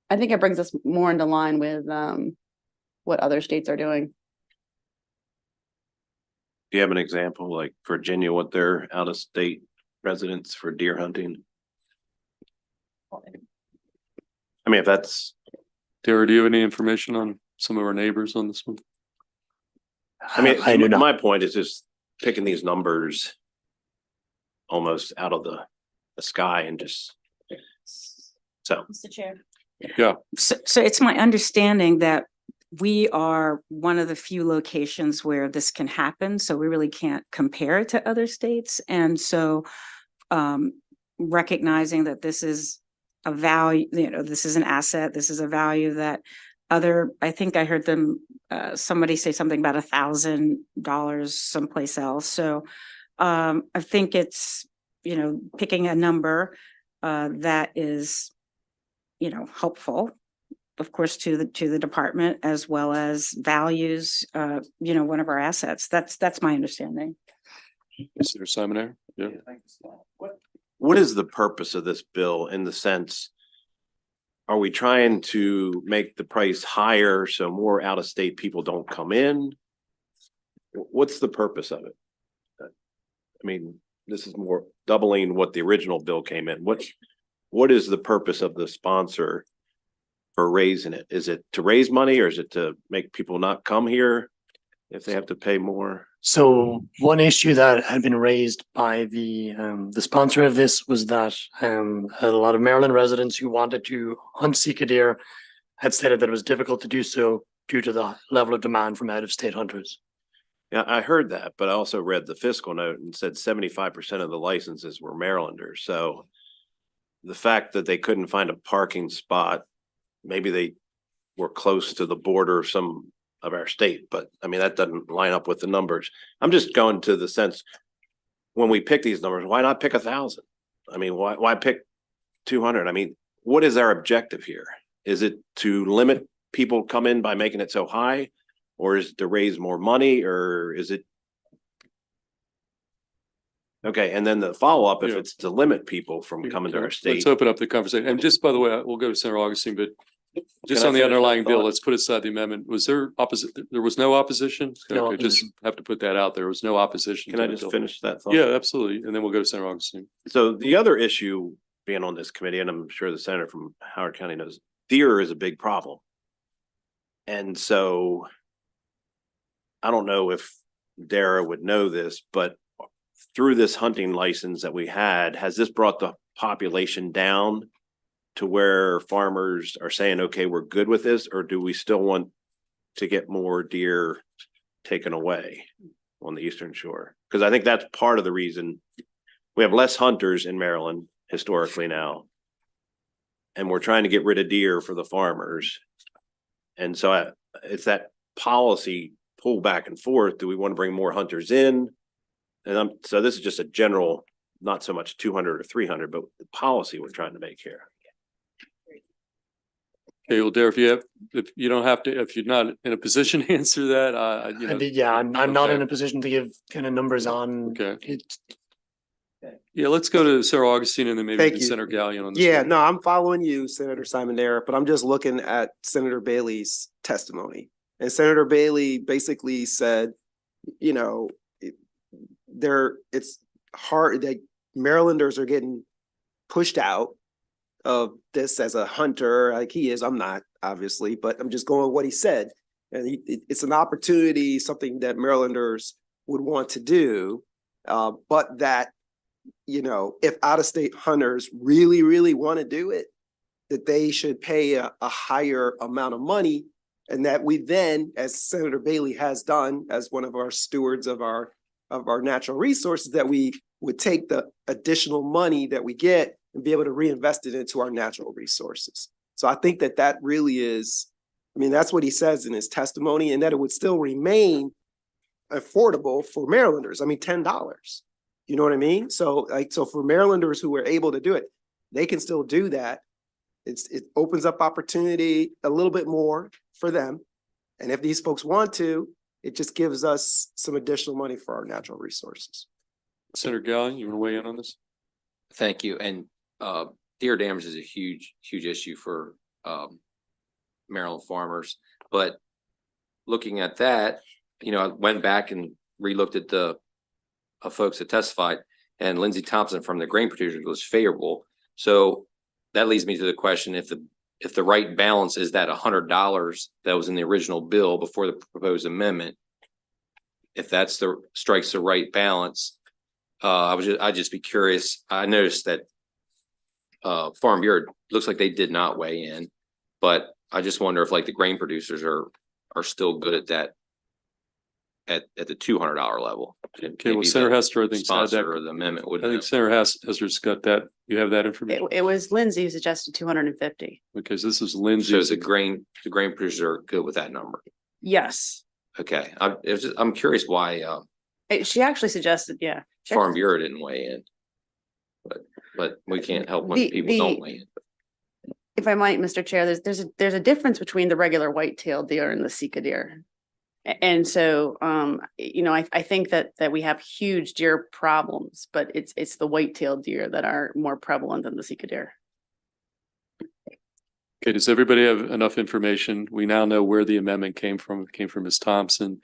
I think it brings us more into line with what other states are doing. Do you have an example, like Virginia, what their out-of-state residents for deer hunting? I mean, if that's. Tara, do you have any information on some of our neighbors on this one? I mean, I do not. my point is just picking these numbers almost out of the sky and just. So. Mr. Chair. Yeah. So it's my understanding that we are one of the few locations where this can happen, so we really can't compare it to other states. And so recognizing that this is a value, this is an asset, this is a value that I think I heard them, somebody say something about $1,000 someplace else. So I think it's, picking a number that is, helpful, of course, to the department, as well as values, one of our assets. That's my understanding. Senator Simoner? Yeah. What is the purpose of this bill in the sense? Are we trying to make the price higher so more out-of-state people don't come in? What's the purpose of it? I mean, this is more doubling what the original bill came in. What is the purpose of the sponsor for raising it? Is it to raise money or is it to make people not come here if they have to pay more? So one issue that had been raised by the sponsor of this was that a lot of Maryland residents who wanted to hunt Seek a Deer had stated that it was difficult to do so due to the level of demand from out-of-state hunters. Yeah, I heard that, but I also read the fiscal note and said 75% of the licenses were Marylanders. So the fact that they couldn't find a parking spot, maybe they were close to the border of some of our state, but I mean, that doesn't line up with the numbers. I'm just going to the sense, when we pick these numbers, why not pick 1,000? I mean, why pick 200? I mean, what is our objective here? Is it to limit people come in by making it so high? Or is it to raise more money, or is it? Okay, and then the follow-up, if it's to limit people from coming to our state. Let's open up the conversation. And just by the way, we'll go to Senator Augustine, but just Can I on the finish underlying that bill, thought? let's put aside the amendment. Was there there was no opposition? No Okay, just have to put that out. There was no opposition. Can to I the just bill. finish that thought? Yeah, absolutely. And then we'll go to Senator Augustine. So the other issue being on this committee, and I'm sure the senator from Howard County knows, deer is a big problem. And so I don't know if Dara would know this, but through this hunting license that we had, has this brought the population down to where farmers are saying, okay, we're good with this, or do we still want to get more deer taken away on the Eastern Shore? Because I think that's part of the reason we have less hunters in Maryland historically now. And we're trying to get rid of deer for the farmers. And so it's that policy pull back and forth. Do we want to bring more hunters in? And so this is just a general, not so much 200 or 300, but the policy we're trying to make here. Okay, well, Dara, if you don't have to, if you're not in a position to answer that, I'm not okay. in a position to give kind of numbers on. Okay. It. Yeah, let's go to Sarah Augustine and then maybe Thank we can you. Senator Gallion on this. Yeah, one. no, I'm following you, Senator Simon Dara, but I'm just looking at Senator Bailey's testimony. And Senator Bailey basically said, it's hard that Marylanders are getting pushed out of this as a hunter, like he is. I'm not, obviously, but I'm just going with what he said. And it's an opportunity, something that Marylanders would want to do, but that you know, if out-of-state hunters really, really want to do it, that they should pay a higher amount of money. And that we then, as Senator Bailey has done, as one of our stewards of our natural resources, that we would take the additional money that we get and be able to reinvest it into our natural resources. So I think that that really is, I mean, that's what he says in his testimony, and that it would still remain affordable for Marylanders. I mean, $10. You know what I mean? So so for Marylanders who are able to do it, they can still do that. It opens up opportunity a little bit more for them. And if these folks want to, it just gives us some additional money for our natural resources. Senator Gallion, you want to weigh in on this? Thank you. And deer damage is a huge issue for Maryland farmers. But looking at that, you know, I went back and relooked at the folks that testified, and Lindsey Thompson from the grain producers was favorable. So that leads me to the question, if the right balance is that $100 that was in the original bill before the proposed amendment, if that's strikes the right balance, I'd just be curious. I noticed that Farm Bureau looks like they did not weigh in, but I just wonder if like the grain producers are still good at that at the $200 level. Okay, well, Senator Hester, I think sponsor of the amendment would. I think Senator Hester's got that. You have that information? It was Lindsay who suggested 250. Because this is Lindsay. So the grain producers are good with that number. Yes. Okay, I'm curious why She actually suggested, yeah. Farm Bureau didn't weigh in, but we can't help when people don't weigh in. If I might, Mr. Chair, there's a difference between the regular white-tailed deer and the Sika deer. And so, you know, I think that we have huge deer problems, but it's the white-tailed deer that are more prevalent than the Sika deer. Okay, does everybody have enough information? We now know where the amendment came from. It came from Ms. Thompson.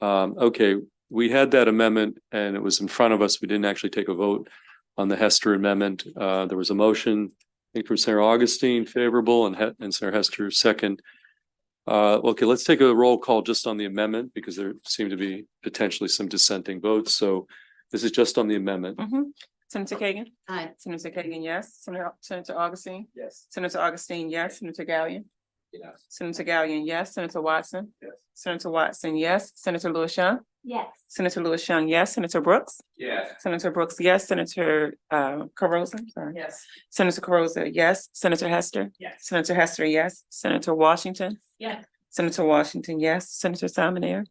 Okay, we had that amendment and it was in front of us. We didn't actually take a vote on the Hester amendment. There was a motion, I think from Senator Augustine favorable and Senator Hester second. Okay, let's take a roll call just on the amendment because there seem to be potentially some dissenting votes. So this is just on the amendment. Senator Kagan? Aye. Senator Kagan, yes. Senator Augustine? Yes. Senator Augustine, yes. Senator Gallion? Yes. Senator Gallion, yes. Senator Watson? Yes. Senator Watson, yes. Senator Lewis Young? Yes. Senator Lewis Young, yes. Senator Brooks? Yes. Senator Brooks, yes. Senator Carosa? Sorry. Yes. Senator Carosa, yes. Senator Hester? Yes. Senator Hester, yes. Senator Washington? Yes. Senator Washington, yes. Senator Salmonair?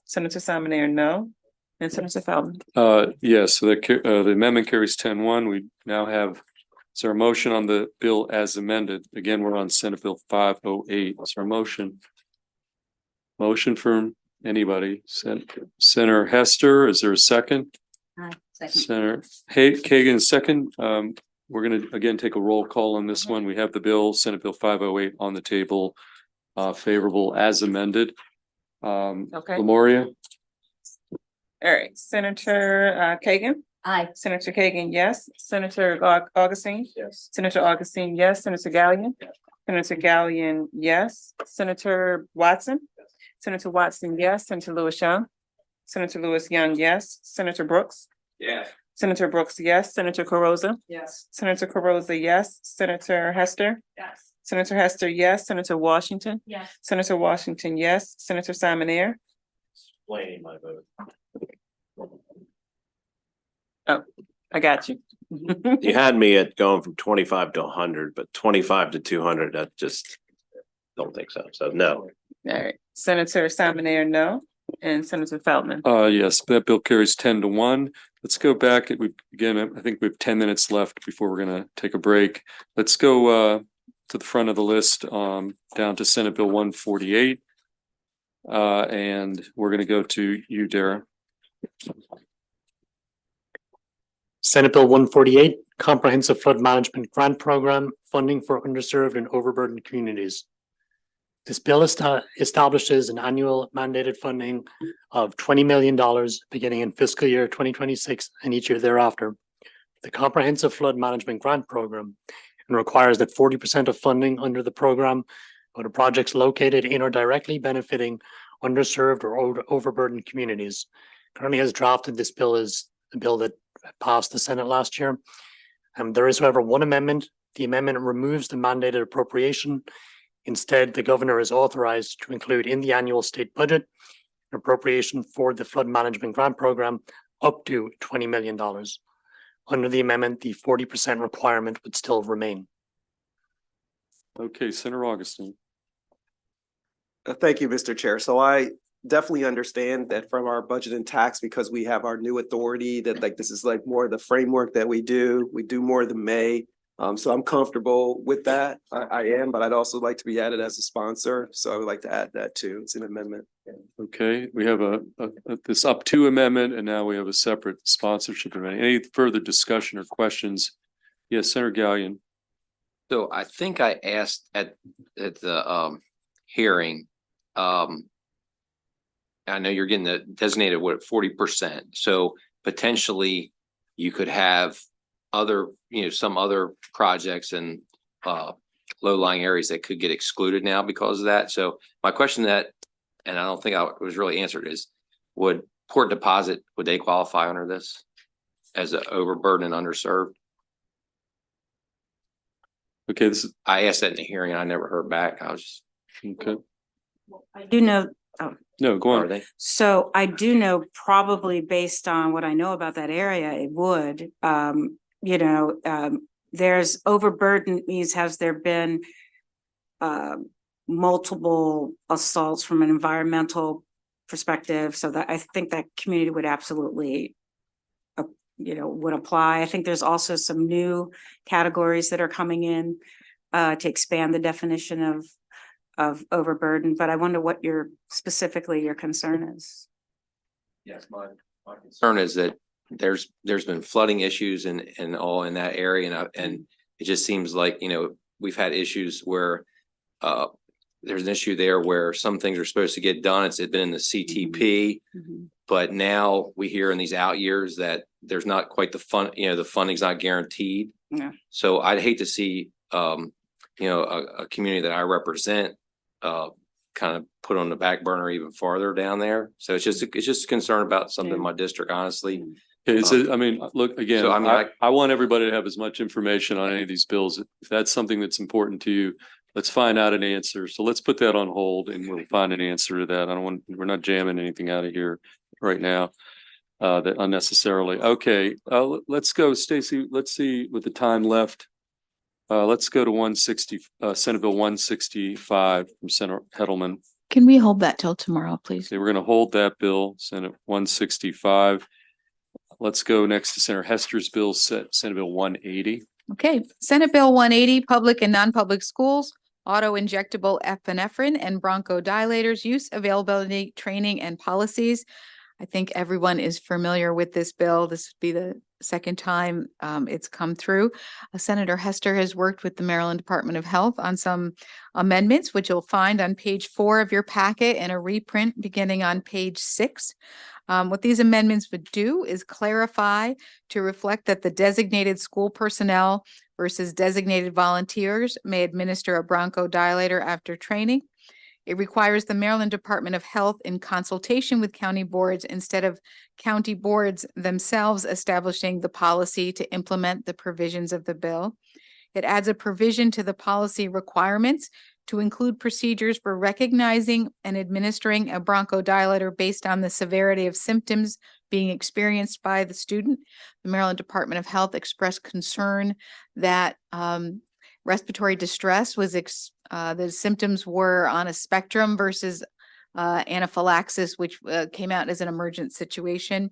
Senator Salmonair, no. And Senator Feldman? Yes, so the amendment carries 10-1. We now have, is there a motion on the bill as amended? Again, we're on Senate Bill 508. Is there a motion? Motion from anybody? Senator Hester, is there a second? Aye. Second. Senator Kagan, second. We're going to again take a roll call on this one. We have the bill, Senate Bill 508 on the table, favorable as amended. Okay. Lemuria? All right, Senator Kagan? Aye. Senator Kagan, yes. Senator Augustine? Yes. Senator Augustine, yes. Senator Gallion? Senator Gallion, yes. Senator Watson? Senator Watson, yes. Senator Lewis Young? Senator Lewis Young, yes. Senator Brooks? Yes. Senator Brooks, yes. Senator Carosa? Yes. Senator Carosa, yes. Senator Hester? Yes. Senator Hester, yes. Senator Washington? Yes. Senator Washington, yes. Senator Simonair? Explaining my vote. Oh, I got you. You had me at going from 25 to 100, but 25 to 200, I just don't think so. So no. All right, Senator Simonair, no, and Senator Feldman. Yes, that bill carries 10-1. Let's go back. Again, I think we have 10 minutes left before we're going to take a break. Let's go to the front of the list, down to Senate Bill 148. And we're going to go to you, Dara. Senate Bill 148, Comprehensive Flood Management Grant Program, funding for underserved and overburdened communities. This bill establishes an annual mandated funding of $20 million beginning in fiscal year 2026 and each year thereafter. The Comprehensive Flood Management Grant Program, and requires that 40% of funding under the program go to projects located in or directly benefiting underserved or overburdened communities. Currently, as drafted, this bill is a bill that passed the Senate last year. There is, however, one amendment. The amendment removes the mandated appropriation. Instead, the governor is authorized to include in the annual state budget an appropriation for the flood management grant program up to $20 million. Under the amendment, the 40% requirement would still remain. Okay, Senator Augustine. Thank you, Mr. Chair. So I definitely understand that from our budget and tax, because we have our new authority, that like this is like more of the framework that we do more than May. So I'm comfortable with that. I am, but I'd also like to be added as a sponsor. So I would like to add that too. It's an amendment. Okay, we have this up to amendment, and now we have a separate sponsorship amendment. Any further discussion or questions? Yes, Senator Gallion. So I think I asked at the hearing, I know you're getting the designated what 40%. So potentially you could have other, some other projects in low-lying areas that could get excluded now because of that. So my question that, and I don't think I was really answered, is would Port Deposit, would they qualify under this as an overburden and underserved? Okay, I asked that in the hearing and I never heard back. I was just okay. I do know, No, go Are on. they? so I do know probably based on what I know about that area, it would, there's overburden means has there been multiple assaults from an environmental perspective, so that I think that community would absolutely would apply. I think there's also some new categories that are coming in to expand the definition of overburden, but I wonder what your concern is. Yes, my concern is that there's been flooding issues and all in that area, and it just seems like we've had issues where there's an issue there where some things are supposed to get done. It's been in the CTP, but now we hear in these out years that there's not quite the fund. The funding's not guaranteed. Yeah. So I'd hate to see a community that I represent kind of put on the back burner even farther down there. So it's just a concern about something in my district, honestly. Okay, I mean, look, again, So, I want everybody to have as much information on any of these bills. If that's something that's important to you, let's find out an answer. So let's put that on hold and we'll find an answer to that. We're not jamming anything out of here right now that unnecessarily. Okay, let's go, Stacy. Let's see with the time left. Let's go to 160, Senate Bill 165 from Senator Hedelman. Can we hold that till tomorrow, please? Okay, we're going to hold that bill, Senate 165. Let's go next to Senator Hester's bill, Senate Bill 180. Okay, Senate Bill 180, public and non-public schools, auto-injectable epinephrine and bronchodilators, use, availability, training, and policies. I think everyone is familiar with this bill. This would be the second time it's come through. Senator Hester has worked with the Maryland Department of Health on some amendments, which you'll find on page 4 of your packet and a reprint beginning on page 6. What these amendments would do is clarify to reflect that the designated school personnel versus designated volunteers may administer a bronchodilator after training. It requires the Maryland Department of Health in consultation with county boards instead of county boards themselves establishing the policy to implement the provisions of the bill. It adds a provision to the policy requirements to include procedures for recognizing and administering a bronchodilator based on the severity of symptoms being experienced by the student. The Maryland Department of Health expressed concern that respiratory distress was the symptoms were on a spectrum versus anaphylaxis, which came out as an emergent situation.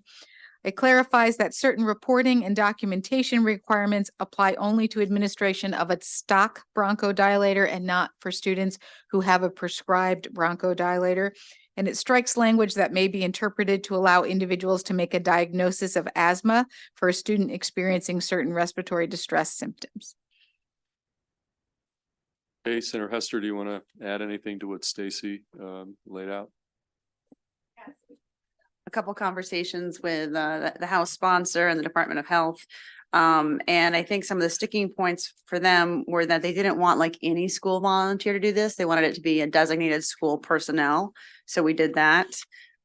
It clarifies that certain reporting and documentation requirements apply only to administration of a stock bronchodilator and not for students who have a prescribed bronchodilator. And it strikes language that may be interpreted to allow individuals to make a diagnosis of asthma for a student experiencing certain respiratory distress symptoms. Okay, Senator Hester, do you want to add anything to what Stacy laid out? A couple conversations with the House sponsor and the Department of Health. And I think some of the sticking points for them were that they didn't want like any school volunteer to do this. They wanted it to be a designated school personnel. So we did that.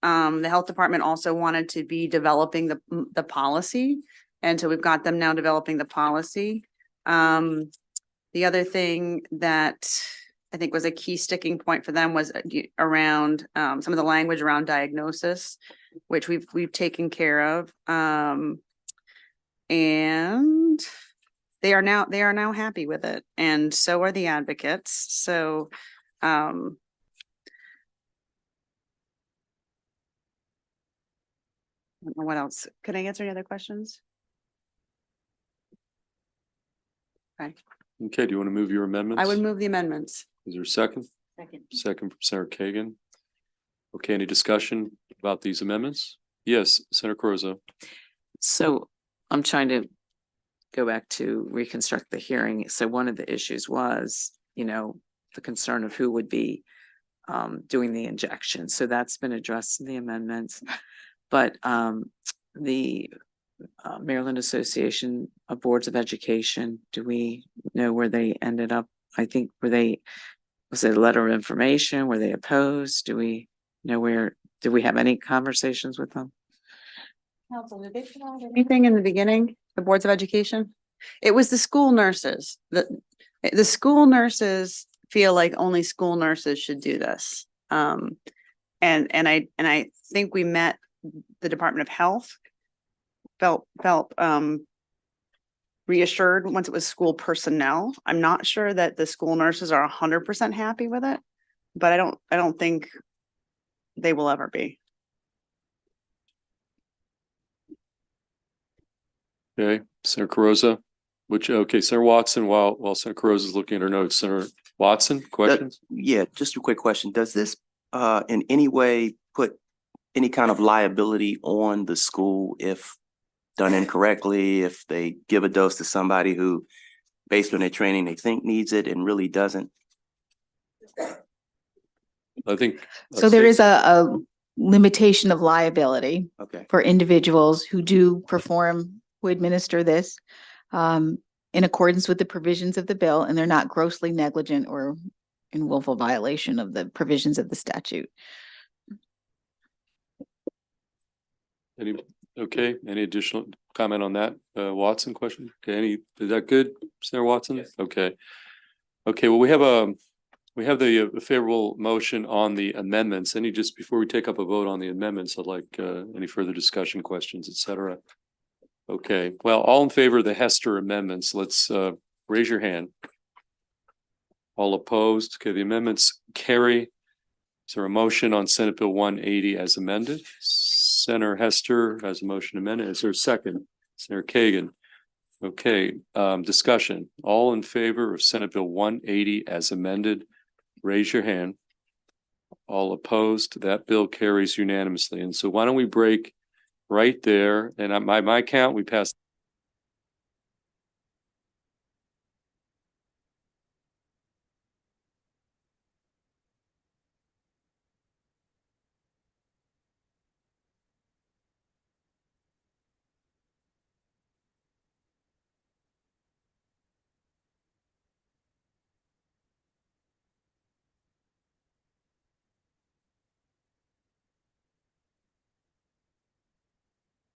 The health department also wanted to be developing the policy. And so we've got them now developing the policy. The other thing that I think was a key sticking point for them was around some of the language around diagnosis, which we've taken care of. And they are now happy with it, and so are the advocates. So I don't know what else. Could I answer any other questions? Okay, Okay, do you want to move your amendments? I would move the amendments. Is there a second? Second. Second from Senator Kagan. Okay, any discussion about these amendments? Yes, Senator Carrizo. So I'm trying to go back to reconstruct the hearing. So one of the issues was, the concern of who would be doing the injection. So that's been addressed in the amendments. But the Maryland Association of Boards of Education, do we know where they ended up? I think was it a letter of information? Were they opposed? Do we know do we have any conversations with them? Council, did they put out anything in the beginning, the boards of education? It was the school nurses. The school nurses feel like only school nurses should do this. And I think we met the Department of Health, felt reassured once it was school personnel. I'm not sure that the school nurses are 100% happy with it, but I don't think they will ever be. Okay, Senator Carrizo, Senator Watson, while Senator Carrizo is looking at her notes, Senator Watson, questions? Yeah, just a quick question. Does this in any way put any kind of liability on the school if done incorrectly, if they give a dose to somebody who, based on their training, they think needs it and really doesn't? I think. So there is a limitation of liability Okay. for individuals who do perform, who administer this in accordance with the provisions of the bill, and they're not grossly negligent or in willful violation of the provisions of the statute. Any additional comment on that? Watson question? Okay, is that good, Senator Watson? Yes. Okay. Well, we have the favorable motion on the amendments. Just before we take up a vote on the amendments, I'd like any further discussion, questions, et cetera. Okay, well, all in favor of the Hester amendments, let's raise your hand. All opposed? Okay, the amendments carry. Is there a motion on Senate Bill 180 as amended? Senator Hester has a motion amended. Is there a second? Senator Kagan. Okay, discussion. All in favor of Senate Bill 180 as amended, raise your hand. All opposed? That bill carries unanimously. And so why don't we break right there? And my count, we passed